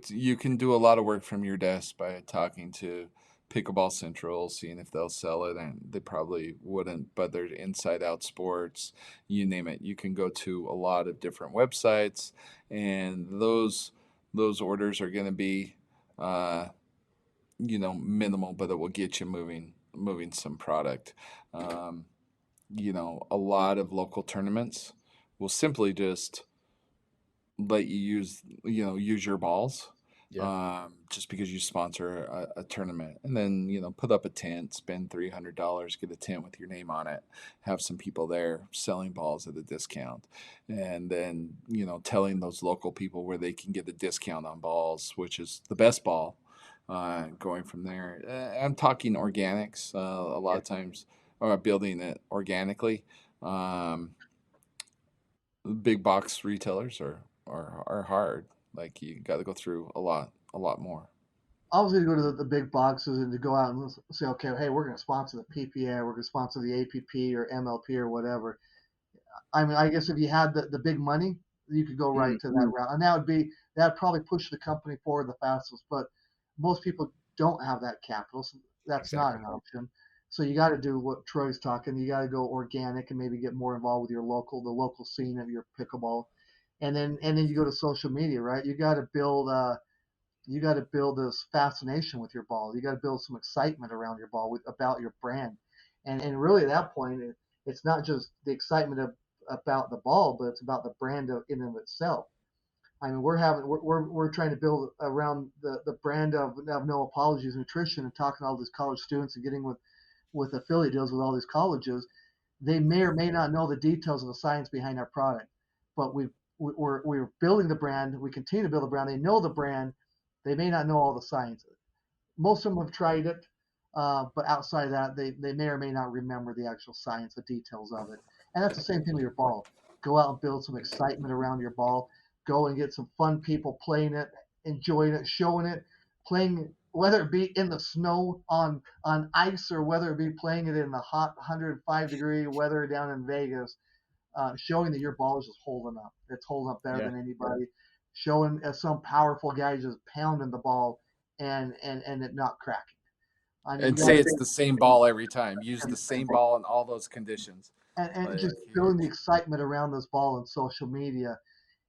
You can do a lot of work from your desk by talking to Pickleball Central, seeing if they'll sell it, and they probably wouldn't. But there's Inside Out Sports, you name it. You can go to a lot of different websites, and those orders are going to be, uh, minimal, but it will get you moving some product. Um, a lot of local tournaments will simply just let you use your balls, Yeah. just because you sponsor a tournament, and then put up a tent, spend $300, get a tent with your name on it, have some people there selling balls at a discount, and then telling those local people where they can get a discount on balls, which is the best ball. Going from there, I'm talking organics. A lot Yeah. of times, building it organically. Um, Big box retailers are hard. Like, you got to go through a lot more. I was going to go to the big boxes and to go out and say, okay, hey, we're going to sponsor the PPA, we're going to sponsor the APP or MLP or whatever. I mean, I guess if you had the big money, you could go right Mm, to that route, and that'd probably push the company forward the fastest. But most people don't have that capital, so that's not exactly. an option. So you got to do what Troy's talking. You got to go organic and maybe get more involved with the local scene of your pickleball, and then you go to social media, right? You got to build this fascination with your ball. You got to build some excitement around your ball about your brand, and really at that point, it's not just the excitement about the ball, but it's about the brand in of itself. I mean, we're trying to build around the brand of No Apologies Nutrition, and talking to all these college students and getting with affiliate deals with all these colleges. They may or may not know the details of the science behind our product, but we're building the brand. We continue to build the brand. They know the brand. They may not know all the science. Most of them have tried it, but outside of that, they may or may not remember the actual science, the details of it. And that's the same thing with your ball. Go out and build some excitement around your ball. Go and get some fun people playing it, enjoying it, showing it, playing, whether it be in the snow on ice or whether it be playing it in the hot 105-degree weather down in Vegas. Showing that your ball is just holding up. It's holding up better Yeah. than anybody. Showing some powerful guy just pounding the ball and it not cracking. I mean, you And got say to it's the same ball every time. Use the same ball in all those conditions. and Like, just building the huge. excitement around this ball on social media,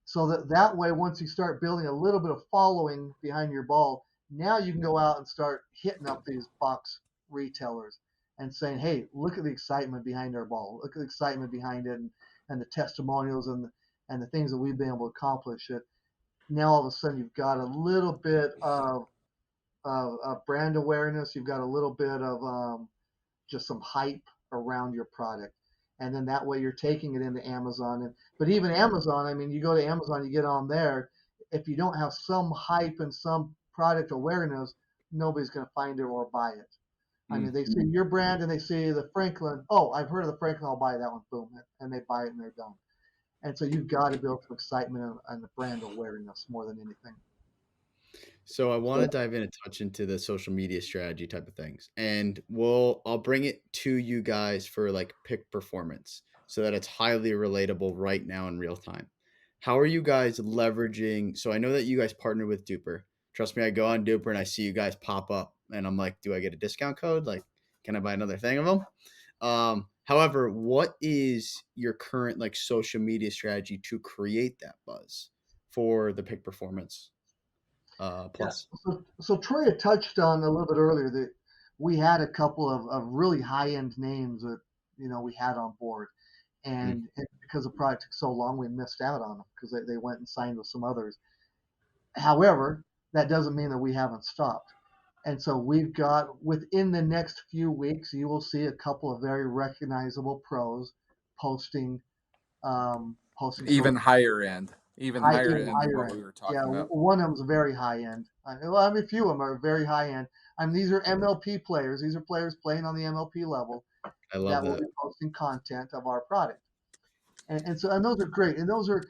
so that way, once you start building a little bit of following behind your ball, now you can go out and start hitting up these box retailers and saying, hey, look at the excitement behind our ball. Look at the excitement behind it, and the testimonials and the things that we've been able to accomplish. It now all of a sudden you've got a little bit of brand awareness. You've got a little bit of just some hype around your product. And then that way you're taking it into Amazon. But even Amazon, I mean, you go to Amazon, you get on there. If you don't have some hype and some product awareness, nobody's going to find it or buy it. I Mm. mean, they see your brand and they see the Franklin. Oh, I've heard of the Franklin. I'll buy that one. Boom, and they buy it and they're done. And so you've got to build some excitement and the brand awareness more than anything. So I want to dive in and touch into the social media strategy type of things. And I'll bring it to you guys for like pick performance so that it's highly relatable right now in real time. how are you guys leveraging? So I know that you guys partner with Duper. Trust me, I go on Duper and I see you guys pop up, and I'm like, do I get a discount code? Like, can I buy another thing of them? However, what is your current like social media strategy to create that buzz for the Pick Performance Yeah. Plus? So Troy had touched on a little bit earlier that we had a couple of really high end names that we had on board, Mm, and because the product took so long, we missed out on them because they went and signed with some others. However, that doesn't mean that we haven't stopped. And so we've got within the next few weeks, you will see a couple of very recognizable pros posting posting Even social higher end, even high higher even end than higher what end. we were Yeah, talking about. one of them's very high end. Well, I mean, a few of them are very high end. I mean, these are MLP players. These are players playing on the MLP level I love that will that. be posting content of our product. And those are great. And those are,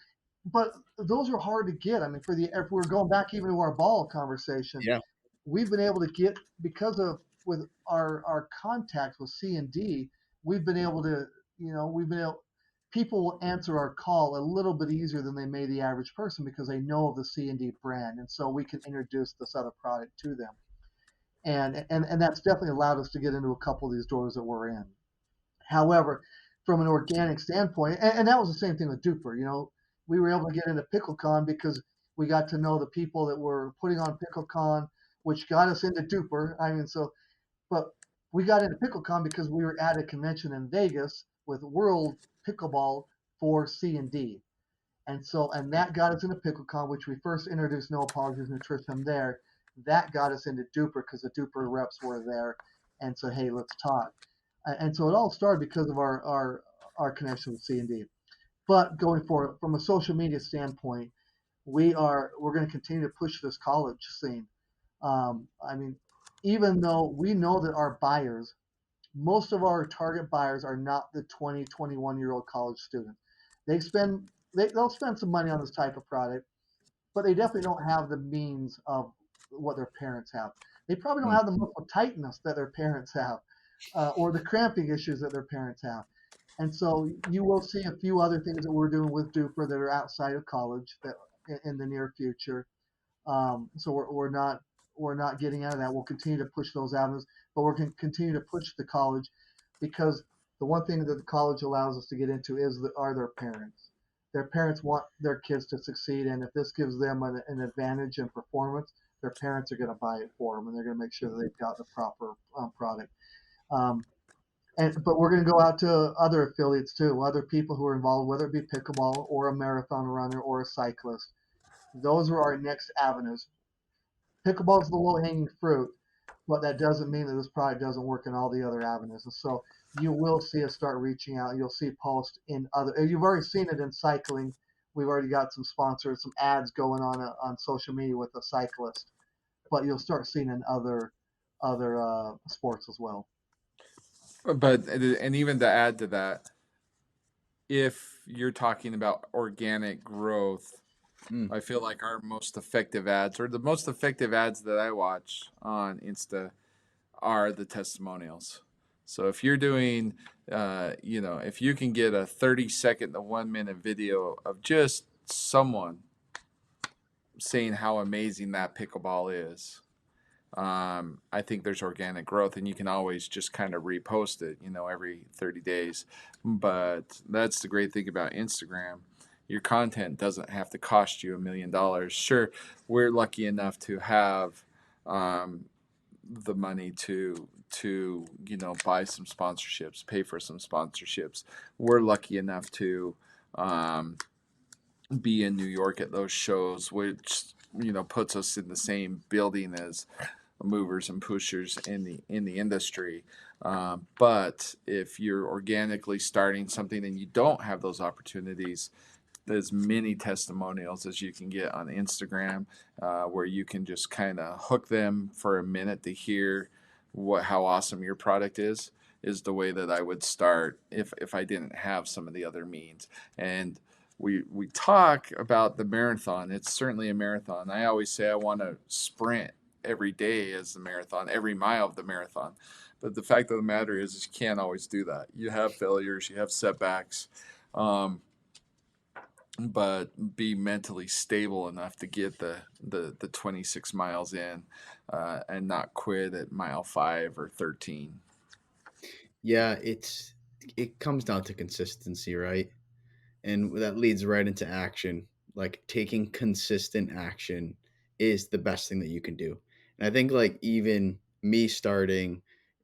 but those are hard to get. I mean, if we're going back even to our ball conversation, Yeah. we've been able to get because of with our contacts with C&D, we've been able to, we've been able people will answer our call a little bit easier than they may the average person because they know of the C&D brand, and so we can introduce this other product to them. And that's definitely allowed us to get into a couple of these doors that we're in. However, from an organic standpoint, and that was the same thing with Duper. We were able to get into PickleCon because we got to know the people that were putting on PickleCon, which got us into Duper. I mean, but we got into PickleCon because we were at a convention in Vegas with World Pickleball for C&D. And that got us into PickleCon, which we first introduced No Apologies Nutrition there. That got us into Duper because the Duper reps were there and said, hey, let's talk. And so it all started because of our connection with C&D. But going forward, from a social media standpoint, we're going to continue to push this college scene. I mean, even though we know that our buyers, most of our target buyers are not the 20, 21-year-old college student. They spend they'll spend some money on this type of product, but they definitely don't have the means of what their parents have. They probably don't Mm. have the muscle tightness that their parents have, or the cramping issues that their parents have. And so you will see a few other things that we're doing with Duper that are outside of college that in the near future. So we're not getting out of that. We'll continue to push those avenues, but we're going to continue to push the college because the one thing that the college allows us to get into are their parents. Their parents want their kids to succeed, and if this gives them an advantage in performance, their parents are going to buy it for them, and they're going to make sure that they've got the proper product. Um, but we're going to go out to other affiliates too, other people who are involved, whether it be pickleball or a marathon runner or a cyclist. Those are our next avenues. Pickleball is the low hanging fruit, but that doesn't mean that this product doesn't work in all the other avenues. And so you will see us start reaching out. You'll see posts in other. You've already seen it in cycling. We've already got some sponsors, some ads going on social media with a cyclist, but you'll start seeing in other sports as well. But and even to add to that, if you're talking about organic growth, Mm. I feel like our most effective ads, or the most effective ads that I watch on Insta, are the testimonials. So if you're doing, if you can get a 30-second to 1 minute video of just someone saying how amazing that pickleball is, I think there's organic growth, and you can always just kind of repost it, every 30 days. But that's the great thing about Instagram. Your content doesn't have to cost you $1 million. Sure, we're lucky enough to have um, the money to buy some sponsorships, pay for some sponsorships. We're lucky enough to um, be in New York at those shows, which puts us in the same building as movers and pushers in the industry. But if you're organically starting something and you don't have those opportunities, as many testimonials as you can get on Instagram, where you can just kind of hook them for a minute to hear how awesome your product is the way that I would start if I didn't have some of the other means. And we talk about the marathon. It's certainly a marathon. I always say I want to sprint every day as the marathon, every mile of the marathon. But the fact of the matter is you can't always do that. You have failures, you have setbacks. Um, but be mentally stable enough to get the 26 miles in, and not quit at mile 5 or 13. Yeah, it comes down to consistency, right? And that leads right into action. Like taking consistent action is the best thing that you can do. And I think like even me starting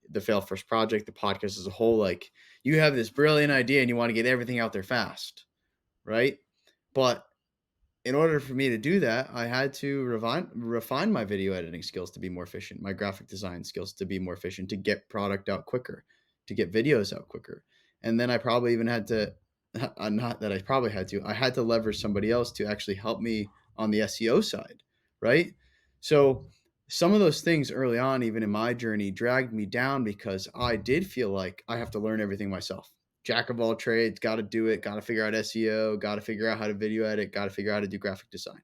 the Fail First project, the podcast as a whole, like you have this brilliant idea and you want to get everything out there fast, right? But in order for me to do that, I had to refine my video editing skills to be more efficient, my graphic design skills to be more efficient, to get product out quicker, to get videos out quicker. And then I probably even had to, not that I probably had to, I had to leverage somebody else to actually help me on the SEO side, right? So some of those things early on, even in my journey, dragged me down because I did feel like I have to learn everything myself. Jack of all trades, got to do it, got to figure out SEO, got to figure out how to video edit, got to figure out how to do graphic design.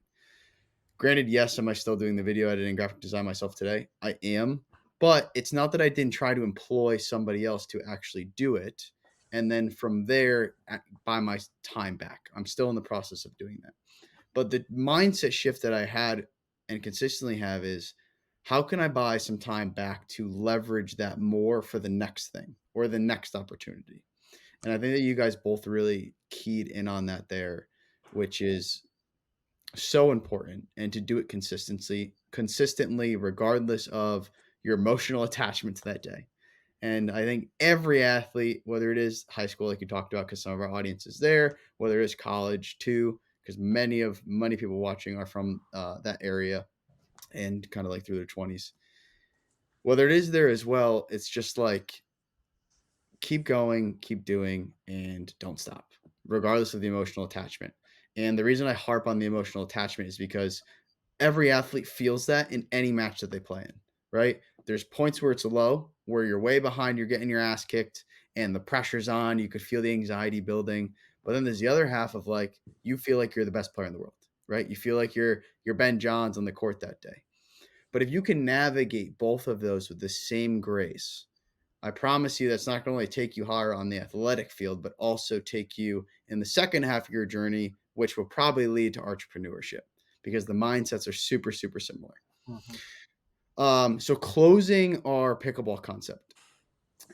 Granted, yes, am I still doing the video editing, graphic design myself today? I am, but it's not that I didn't try to employ somebody else to actually do it. And then from there, buy my time back. I'm still in the process of doing that. But the mindset shift that I had and consistently have is how can I buy some time back to leverage that more for the next thing or the next opportunity? And I think that you guys both really keyed in on that there, which is so important. And to do it consistently, regardless of your emotional attachment to that day. And I think every athlete, whether it is high school, like you talked about, because some of our audience is there, whether it is college too, because many people watching are from that area and kind of like through their 20s. Whether it is there as well, it's just like keep going, keep doing, and don't stop, regardless of the emotional attachment. And the reason I harp on the emotional attachment is because every athlete feels that in any match that they play in, right? There's points where it's low, where you're way behind, you're getting your ass kicked, and the pressure's on. You could feel the anxiety building. But then there's the other half of like you feel like you're the best player in the world, right? You feel like you're Ben Johns on the court that day. But if you can navigate both of those with the same grace, I promise you that's not going to only take you higher on the athletic field, but also take you in the second half of your journey, which will probably lead to entrepreneurship because the mindsets are super, super similar. Mhm. So closing our pickleball concept.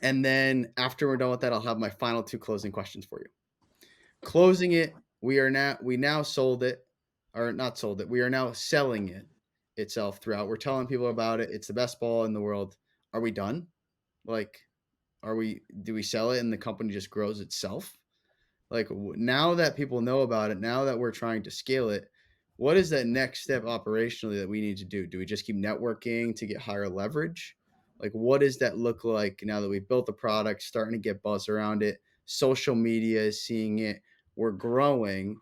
And then after we're done with that, I'll have my final two closing questions for you. Closing it, we now sold it, or not sold it. We are now selling it itself throughout. We're telling people about it. It's the best ball in the world. Are we done? Like, do we sell it and the company just grows itself? Like now that people know about it, now that we're trying to scale it, what is that next step operationally that we need to do? Do we just keep networking to get higher leverage? Like what does that look like now that we've built the product, starting to get buzz around it, social media is seeing it, we're growing?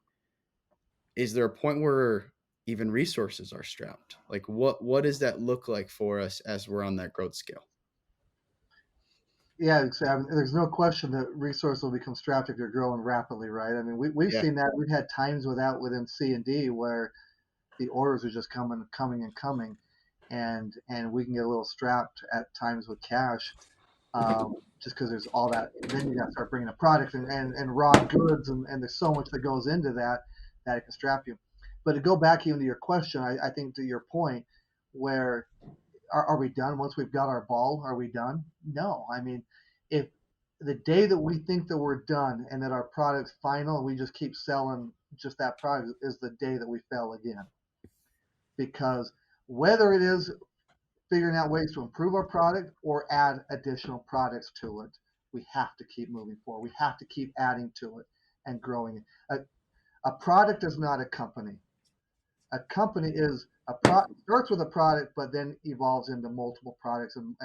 Is there a point where even resources are strapped? Like what does that look like for us as we're on that growth scale? Yeah, exactly. There's no question that resource will become strapped if you're growing rapidly, right? I mean, we've Yeah. seen that. We've had times within C&D where the orders are just coming and coming, and we can get a little strapped at times with cash, just because there's all that. Then you got to start bringing a product and raw goods, and there's so much that goes into that that it can strap you. But to go back even to your question, I think to your point, where are we done once we've got our ball? Are we done? No. I mean, if the day that we think that we're done and that our product's final and we just keep selling just that product is the day that we fail again. Because whether it is figuring out ways to improve our product or add additional products to it, we have to keep moving forward. We have to keep adding to it and growing it. A product is not a company. A company is starts with a product, but then evolves into multiple products, and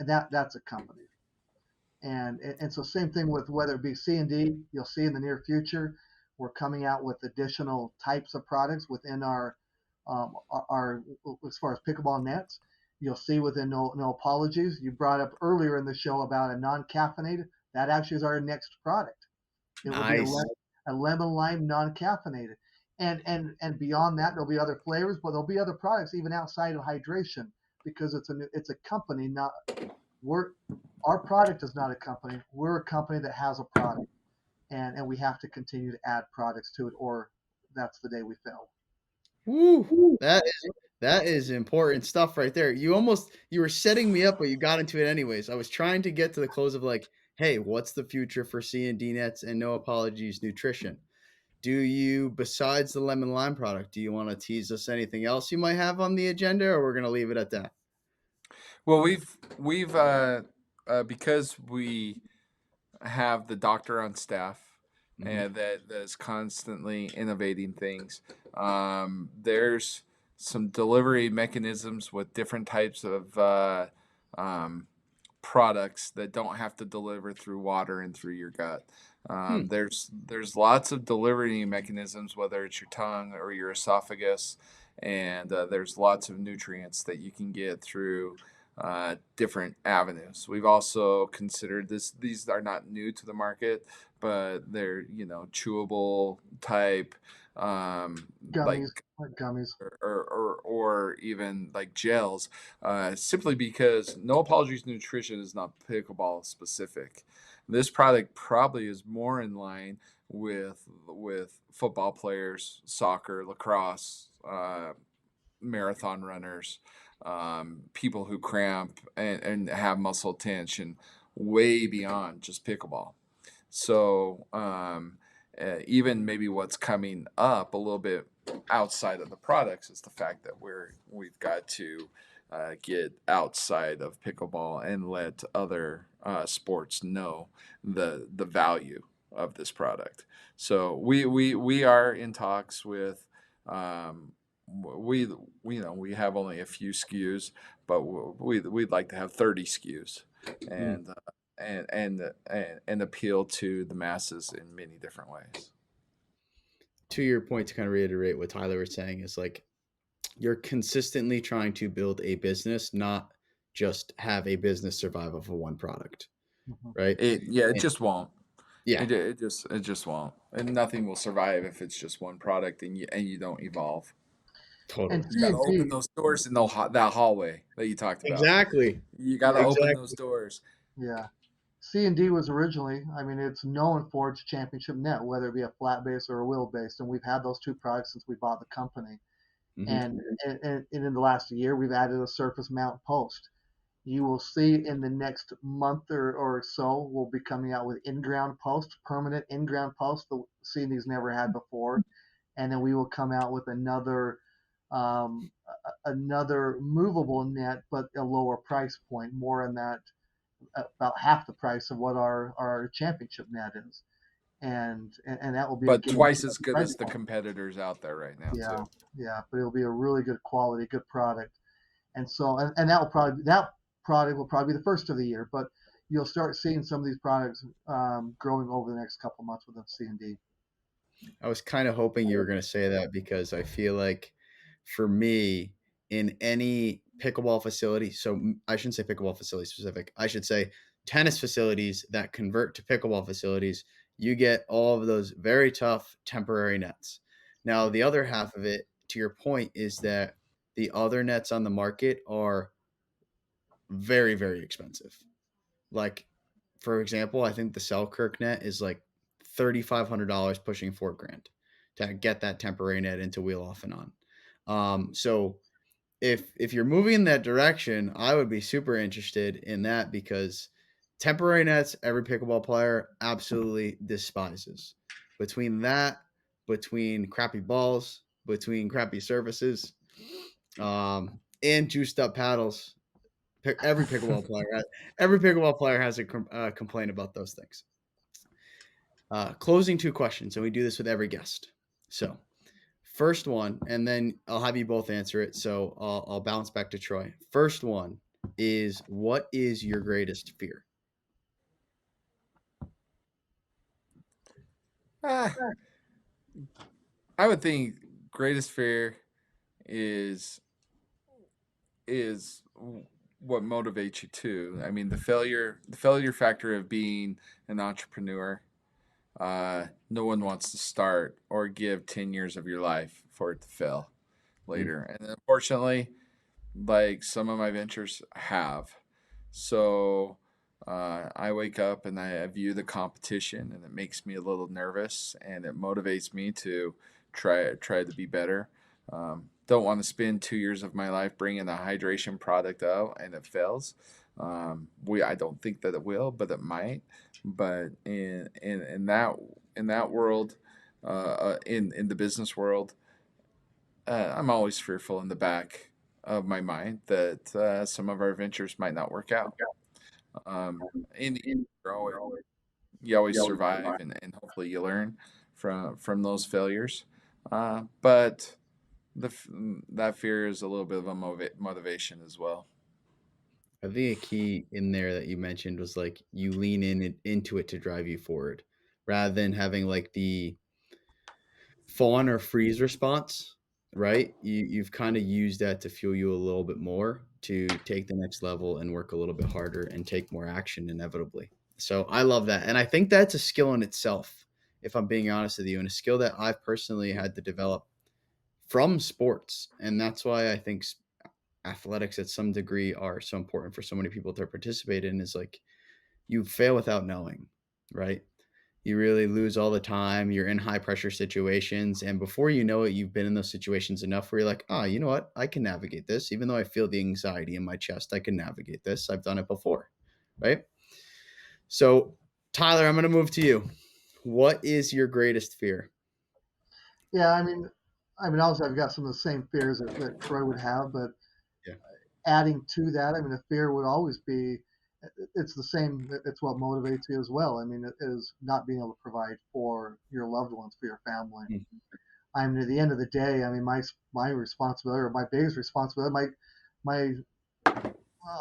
that's a company. And so same thing with whether it be C&D. You'll see in the near future, we're coming out with additional types of products within our as far as pickleball nets. You'll see within no apologies. You brought up earlier in the show about a non-caffeinated. That actually is our next product. It will be Nice. a lemon lime non-caffeinated. And beyond that, there'll be other flavors, but there'll be other products even outside of hydration because it's a company, not we're our product is not a company. We're a company that has a product, and we have to continue to add products to it, or that's the day we fail. Woo! That is important stuff right there. You were setting me up, but you got into it anyways. I was trying to get to the close of like, hey, what's the future for C&D Nets and No Apologies Nutrition? Do you, besides the lemon lime product, do you want to tease us anything else you might have on the agenda, or we're gonna leave it at that? Well, we've because we have the doctor on staff Hmm. and that is constantly innovating things. There's some delivery mechanisms with different types of um, products that don't have to deliver through water and through your gut. Hmm. There's lots of delivery mechanisms, whether it's your tongue or your esophagus, and there's lots of nutrients that you can get through different avenues. We've also considered this; these are not new to the market, but they're chewable type, like Gummies, like gummies. or even like gels, simply because No Apologies Nutrition is not pickleball specific. This product probably is more in line with football players, soccer, lacrosse, marathon runners, people who cramp and have muscle tension, way beyond just pickleball. So even maybe what's coming up a little bit outside of the products is the fact that we've got to get outside of pickleball and let other sports know the value of this product. So we are in talks with. We have only a few SKUs, but we'd like to have 30 SKUs, Hmm. and and appeal to the masses in many different ways. To your point, to kind of reiterate what Tyler was saying, is like you're consistently trying to build a business, not just have a business survive off of one product, Mhm. right? It And just won't. yeah, It just won't, and nothing will survive if it's just one product and you don't evolve. And totally. You got to open C&D, those doors in that hallway that you talked about. Exactly. You got to open those Exactly. doors. yeah. C&D was originally, I mean, it's known for its championship net, whether it be a flat base or a wheel base. And we've had those two products since we bought the company. Hmm. And in the last year, we've added a surface mount post. You will see in the next month or so, we'll be coming out with in-ground posts, permanent in-ground posts the C&D's never had before. And then we will come out with another movable net, but a lower price point, more in that about half the price of what our championship net is, and that will be a But game twice as good price as the point. competitors out there right now Yeah, too. yeah, but it'll be a really good quality, good product, and so and that product will probably be the first of the year, but you'll start seeing some of these products growing over the next couple months within C&D. I was kind of hoping you were going to say that because I feel like for me, in any pickleball facility, so I shouldn't say pickleball facility specific, I should say tennis facilities that convert to pickleball facilities, you get all of those very tough temporary nets. Now, the other half of it, to your point, is that the other nets on the market are very, very expensive. Like, for example, I think the Selkirk net is like $3,500, pushing 4 grand to get that temporary net into wheel off and on. So if you're moving in that direction, I would be super interested in that because temporary nets, every pickleball player absolutely despises. Between that, between crappy balls, between crappy surfaces, and juiced up paddles, every pickleball player, every pickleball player has a complaint about those things. Closing two questions, and we do this with every guest. So, first one, and then I'll have you both answer it. So I'll bounce back to Troy. First one is, what is your greatest fear? Ah, I would think greatest fear is is what motivates you too. I mean, the failure factor of being an entrepreneur. No one wants to start or give 10 years of your life for it to fail Mm. later. And unfortunately, like some of my ventures have. So I wake up and I view the competition, and it makes me a little nervous, and it motivates me to try to be better. Don't want to spend 2 years of my life bringing a hydration product out and it fails. I don't think that it will, but it might. But in that world, in the business world, I'm always fearful in the back of my mind that some of our ventures might not work out. In the end, you always survive, and hopefully you learn from those failures. But the that fear is a little bit of a motivation as well. I think a key in there that you mentioned was like you lean into it to drive you forward rather than having like the fawn or freeze response, right? You've kind of used that to fuel you a little bit more to take the next level and work a little bit harder and take more action inevitably. So I love that. And I think that's a skill in itself, if I'm being honest with you, and a skill that I've personally had to develop from sports. And that's why I think athletics at some degree are so important for so many people to participate in is like you fail without knowing, right? You really lose all the time. You're in high pressure situations. And before you know it, you've been in those situations enough where you're like, oh, you know what? I can navigate this. Even though I feel the anxiety in my chest, I can navigate this. I've done it before. Right. So, Tyler, I'm going to move to you. What is your greatest fear? Yeah, obviously I've got some of the same fears that Troy would have, but Yeah. adding to that, a fear would always be it's the same. It's what motivates you as well. It is not being able to provide for your loved ones, for your family. Mm. At the end of the day, my responsibility or my biggest responsibility, my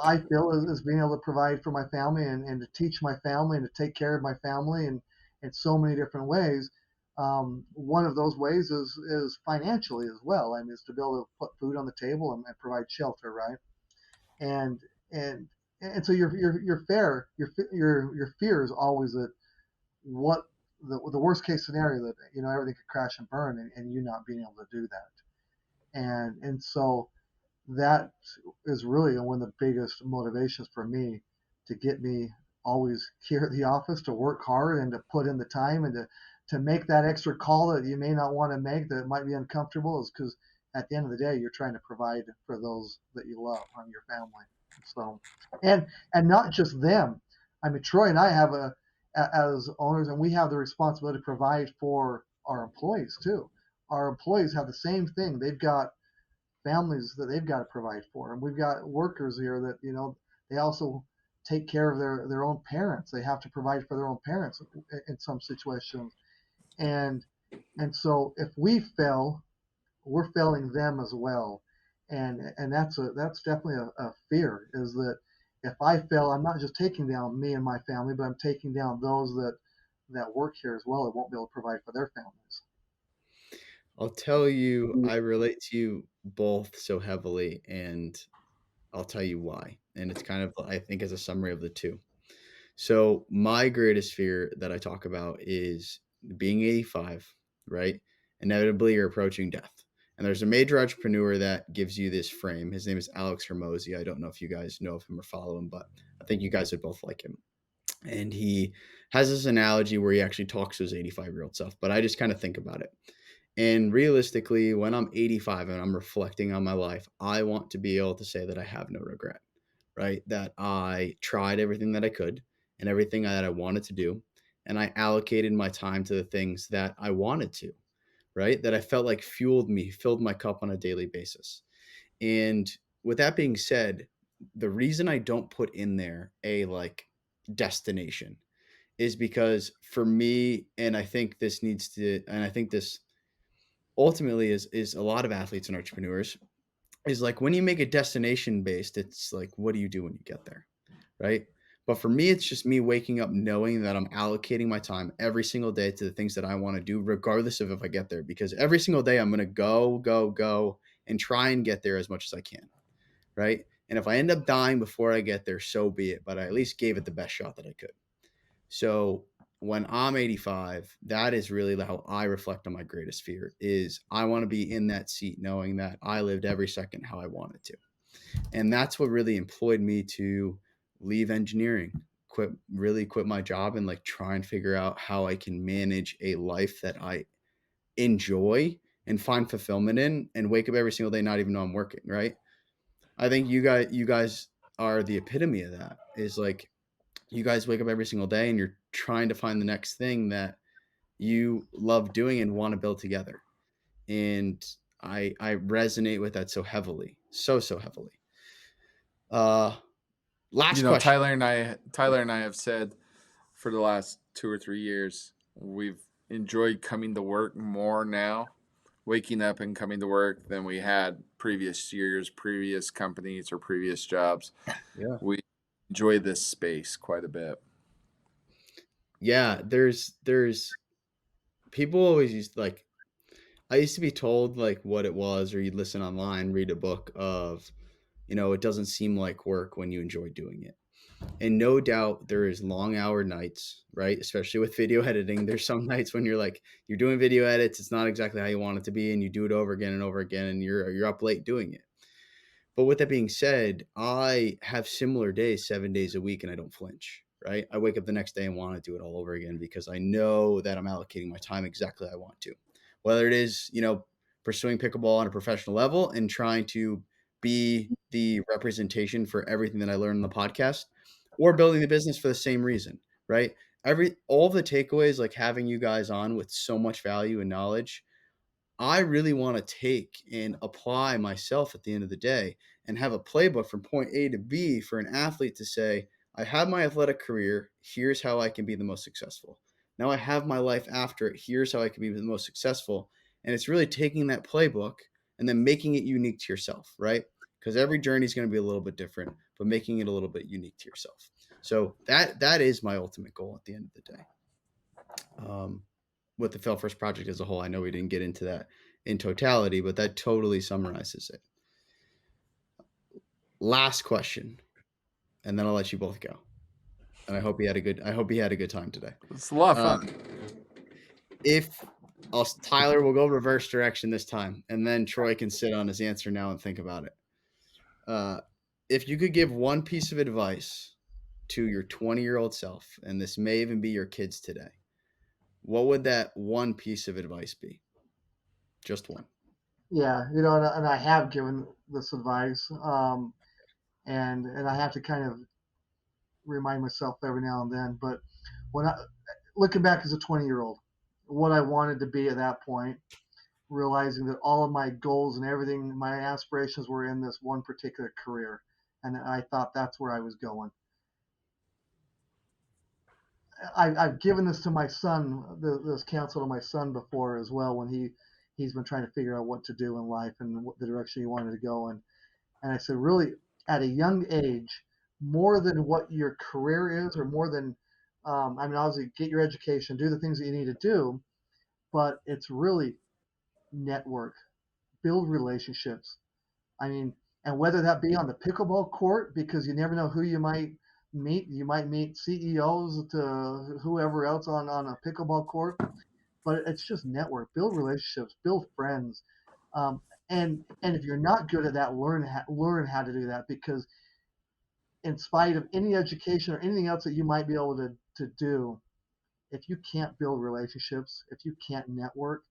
I feel is being able to provide for my family and to teach my family and to take care of my family and in so many different ways. One of those ways is financially as well. Is to be able to put food on the table and provide shelter, right? And and and so your fear is always that what the worst case scenario that everything could crash and burn and you not being able to do that. And so that is really one of the biggest motivations for me to get me always here at the office to work hard and to put in the time and to make that extra call that you may not want to make that might be uncomfortable is because at the end of the day you're trying to provide for those that you love on your family. So and not just them. Troy and I have as owners, and we have the responsibility to provide for our employees too. Our employees have the same thing. They've got families that they've got to provide for. And we've got workers here that, they also take care of their own parents. They have to provide for their own parents in some situations. And and so if we fail, we're failing them as well. And that's definitely a fear is that if I fail, I'm not just taking down me and my family, but I'm taking down those that work here as well that won't be able to provide for their families. I'll tell you, I relate to you both so heavily, and I'll tell you why. And it's kind of, I think, as a summary of the two. So my greatest fear that I talk about is being 85, right? Inevitably, you're approaching death. And there's a major entrepreneur that gives you this frame. His name is Alex Hermosi. I don't know if you guys know of him or follow him, but I think you guys would both like him. And he has this analogy where he actually talks to his 85-year-old self, but I just kind of think about it. And realistically, when I'm 85 and I'm reflecting on my life, I want to be able to say that I have no regret, right? That I tried everything that I could and everything that I wanted to do. And I allocated my time to the things that I wanted to, right? That I felt like fueled me, filled my cup on a daily basis. And with that being said, the reason I don't put in there a like destination is because for me, and I think this needs to, and I think this ultimately is a lot of athletes and entrepreneurs is like when you make it destination based, it's like, what do you do when you get there? Right. But for me, it's just me waking up knowing that I'm allocating my time every single day to the things that I want to do, regardless of if I get there, because every single day I'm going to go, and try and get there as much as I can. Right. And if I end up dying before I get there, so be it. But I at least gave it the best shot that I could. So when I'm 85, that is really how I reflect on my greatest fear is I want to be in that seat knowing that I lived every second how I wanted to. And that's what really employed me to leave engineering, quit my job and like try and figure out how I can manage a life that I enjoy and find fulfillment in and wake up every single day not even know I'm working, right? I think you guys are the epitome of that. Is like you guys wake up every single day and you're trying to find the next thing that you love doing and want to build together. And I resonate with that so heavily. So heavily. Uh You last know, question. Tyler and I have said for the last 2 or 3 years, we've enjoyed coming to work more now, waking up and coming to work than we had previous years, previous companies, or previous jobs. Yeah. We enjoy this space quite a bit. Yeah, there's people always used like I used to be told like what it was, or you'd listen online, read a book of, it doesn't seem like work when you enjoy doing it. And no doubt there is long hour nights, right? Especially with video editing. There's some nights when you're doing video edits, it's not exactly how you want it to be, and you do it over again and over again, and you're up late doing it. But with that being said, I have similar days, 7 days a week, and I don't flinch, right? I wake up the next day and want to do it all over again because I know that I'm allocating my time exactly how I want to. Whether it is, pursuing pickleball on a professional level and trying to be the representation for everything that I learned in the podcast, or building the business for the same reason, right? All the takeaways, like having you guys on with so much value and knowledge, I really want to take and apply myself at the end of the day and have a playbook from point A to B for an athlete to say, I have my athletic career. Here's how I can be the most successful. Now I have my life after it. Here's how I can be the most successful. And it's really taking that playbook and then making it unique to yourself, right? Because every journey is going to be a little bit different, but making it a little bit unique to yourself. So that is my ultimate goal at the end of the day. With the Fail First project as a whole. I know we didn't get into that in totality, but that totally summarizes it. Last question, and then I'll let you both go. And I hope you had a good time today. It's a lot of Um, fun. if Tyler will go reverse direction this time, and then Troy can sit on his answer now and think about it. If you could give one piece of advice to your 20-year-old self, and this may even be your kids today, what would that one piece of advice be? Just one. Yeah, and I have given this advice, and I have to kind of remind myself every now and then. But when I looking back as a 20-year-old, what I wanted to be at that point, realizing that all of my goals and everything, my aspirations were in this one particular career, and I thought that's where I was going. I've given this to my son, this counsel to my son before as well, when he's been trying to figure out what to do in life and what the direction he wanted to go in. And I said, really, at a young age, more than what your career is, or more than, I mean, obviously, get your education, do the things that you need to do, but it's really network, build relationships. I mean, and whether that be on the pickleball court, because you never know who you might meet. You might meet CEOs to whoever else on a pickleball court, but it's just network, build relationships, build friends. Um, and if you're not good at that, learn how to do that, because in spite of any education or anything else that you might be able to do, if you can't build relationships, if you can't network,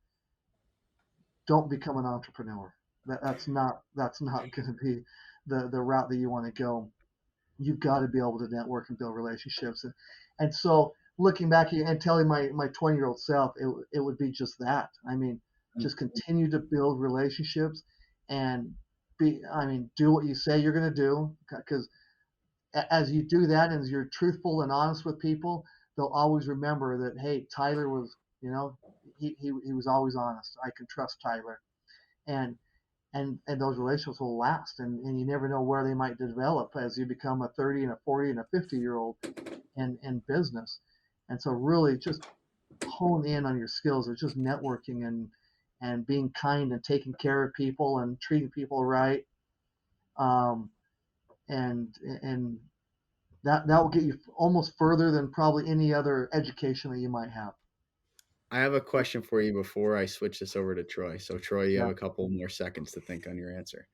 don't become an entrepreneur. That's not going to be the route that you want to go. You've got to be able to network and build relationships. And so looking back and telling my 20-year-old self, it would be just that. I mean, just continue to build relationships and do what you say you're going to do, because as you do that and as you're truthful and honest with people, they'll always remember that, hey, Tyler was, he was always honest. I can trust Tyler. And those relationships will last, and you never know where they might develop as you become a 30 and a 40 and a 50-year-old in business. And so really just hone in on your skills of just networking and being kind and taking care of people and treating people right. um, and that will get you almost further than probably any other education that you might have. I have a question for you before I switch this over to Troy. So, Troy, you have Yeah. a couple more seconds to think on your answer.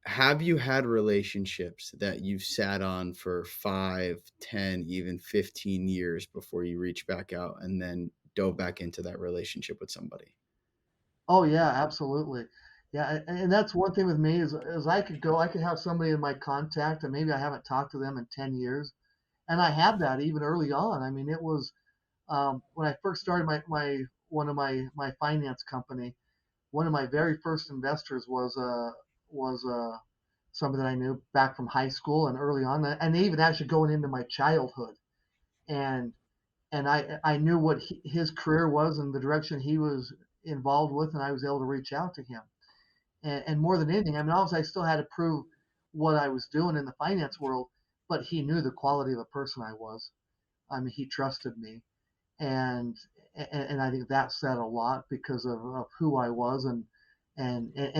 have you had relationships that you've sat on for 5, 10, even 15 years before you reach back out and then dove back into that relationship with somebody? Oh yeah, absolutely. Yeah, and that's one thing with me is I could have somebody in my contact and maybe I haven't talked to them in 10 years, and I had that even early on. I mean, it was when I first started my one of my finance company. One of my very first investors was somebody that I knew back from high school and early on, and even actually going into my childhood. And I knew what his career was and the direction he was involved with, and I was able to reach out to him. And more than anything, I mean, obviously, I still had to prove what I was doing in the finance world, but he knew the quality of the person I was. I mean, he trusted me, and and I think that said a lot because of who I was and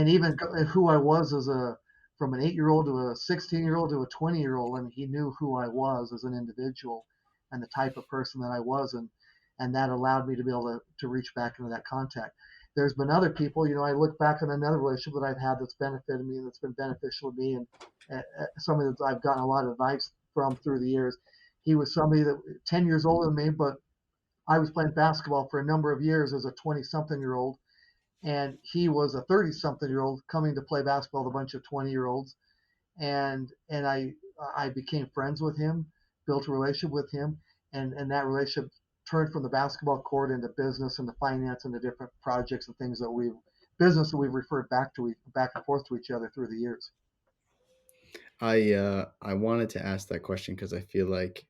even who I was as a from an 8-year old to a 16-year old to a 20-year old. I mean, he knew who I was as an individual and the type of person that I was, and that allowed me to be able to reach back into that contact. There's been other people, you know, I look back on another relationship that I've had that's benefited me and that's been beneficial to me, and somebody that I've gotten a lot of advice from through the years. He was somebody that 10 years older than me, but I was playing basketball for a number of years as a 20 something year old, and he was a 30 something year old coming to play basketball with a bunch of 20-year olds. And I became friends with him, built a relationship with him, and that relationship turned from the basketball court into business and the finance and the different projects and things that we've referred back and forth to each other through the years. I wanted to ask that question because I feel like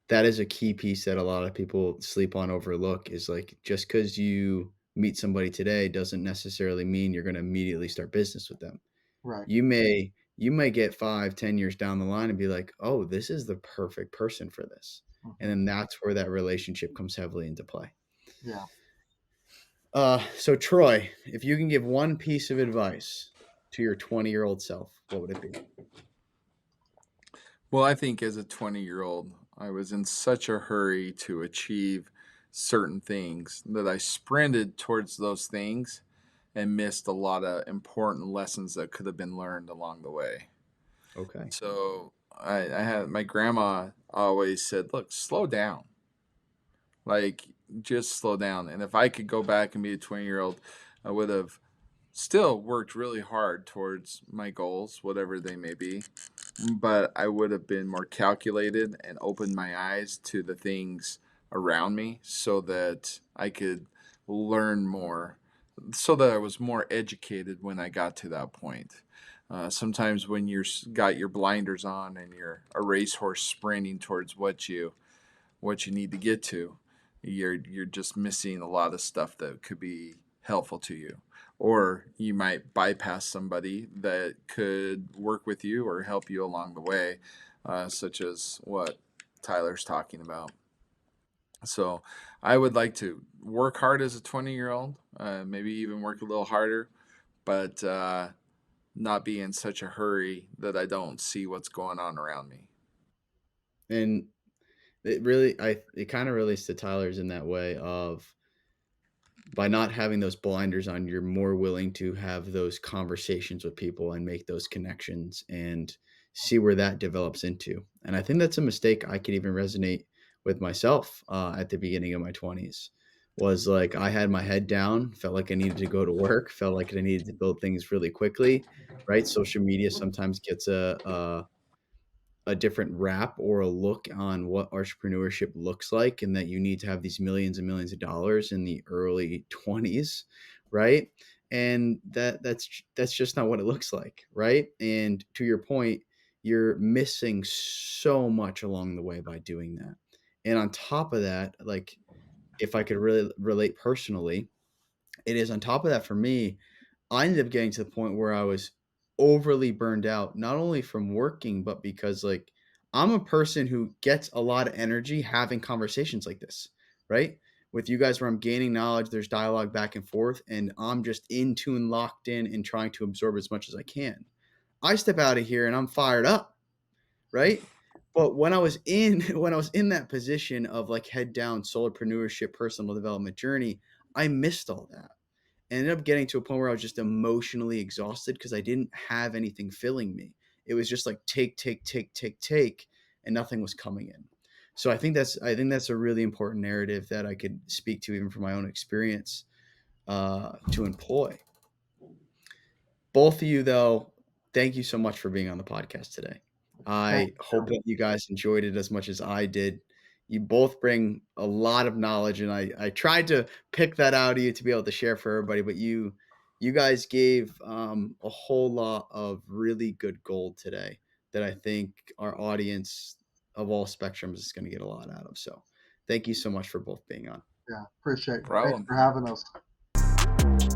that is a key piece that a lot of people sleep on, overlook, is like just because you meet somebody today doesn't necessarily mean you're going to immediately start business with them. Right. You may get 5, 10 years down the line and be like, oh, this is the perfect person for this. And Hmm. then that's where that relationship comes heavily into play. Yeah. So Troy, if you can give one piece of advice to your 20-year-old self, what would it be? Well, I think as a 20-year-old, I was in such a hurry to achieve certain things that I sprinted towards those things and missed a lot of important lessons that could have been learned along the way. Okay. So I had my grandma always said, "Look, slow down. Like, just slow down." And if I could go back and be a 20-year-old, I would have still worked really hard towards my goals, whatever they may be, but I would have been more calculated and opened my eyes to the things around me so that I could learn more, so that I was more educated when I got to that point. Sometimes when you're got your blinders on and you're a racehorse sprinting towards what you need to get to, you're just missing a lot of stuff that could be helpful to you. Or you might bypass somebody that could work with you or help you along the way, such as what Tyler's talking about. So I would like to work hard as a 20-year-old, maybe even work a little harder, but not be in such a hurry that I don't see what's going on around me. And it kind of relates to Tyler's in that way of, by not having those blinders on, you're more willing to have those conversations with people and make those connections and see where that develops into. And I think that's a mistake I could even resonate with myself at the beginning of my 20s. Was like I had my head down, felt like I needed to go to work, felt like I needed to build things really quickly, right? Social media sometimes gets a different wrap or a look on what entrepreneurship looks like, and that you need to have these millions and millions of dollars in the early 20s, right? And that's just not what it looks like, right? And to your point, you're missing so much along the way by doing that. And on top of that, like, if I could really relate personally, it is on top of that for me, I ended up getting to the point where I was overly burned out, not only from working, but because like I'm a person who gets a lot of energy having conversations like this, right? With you guys, where I'm gaining knowledge, there's dialogue back and forth, and I'm just in tune, locked in, and trying to absorb as much as I can. I step out of here and I'm fired up, right? But when I was in when I was in that position of like head down solopreneurship, personal development journey, I missed all that. ended up getting to a point where I was just emotionally exhausted because I didn't have anything filling me. It was just like take, take, take, take, take, and nothing was coming in. So I think that's a really important narrative that I could speak to even from my own experience to employ. Both of you, though, thank you so much for being on the podcast today. Thank I hope you. that you guys enjoyed it as much as I did. You both bring a lot of knowledge, and I tried to pick that out of you to be able to share for everybody, but you guys gave a whole lot of really good gold today that I think our audience of all spectrums is going to get a lot out of. So thank you so much for both being on. Yeah, appreciate No it. Thanks problem. for having us.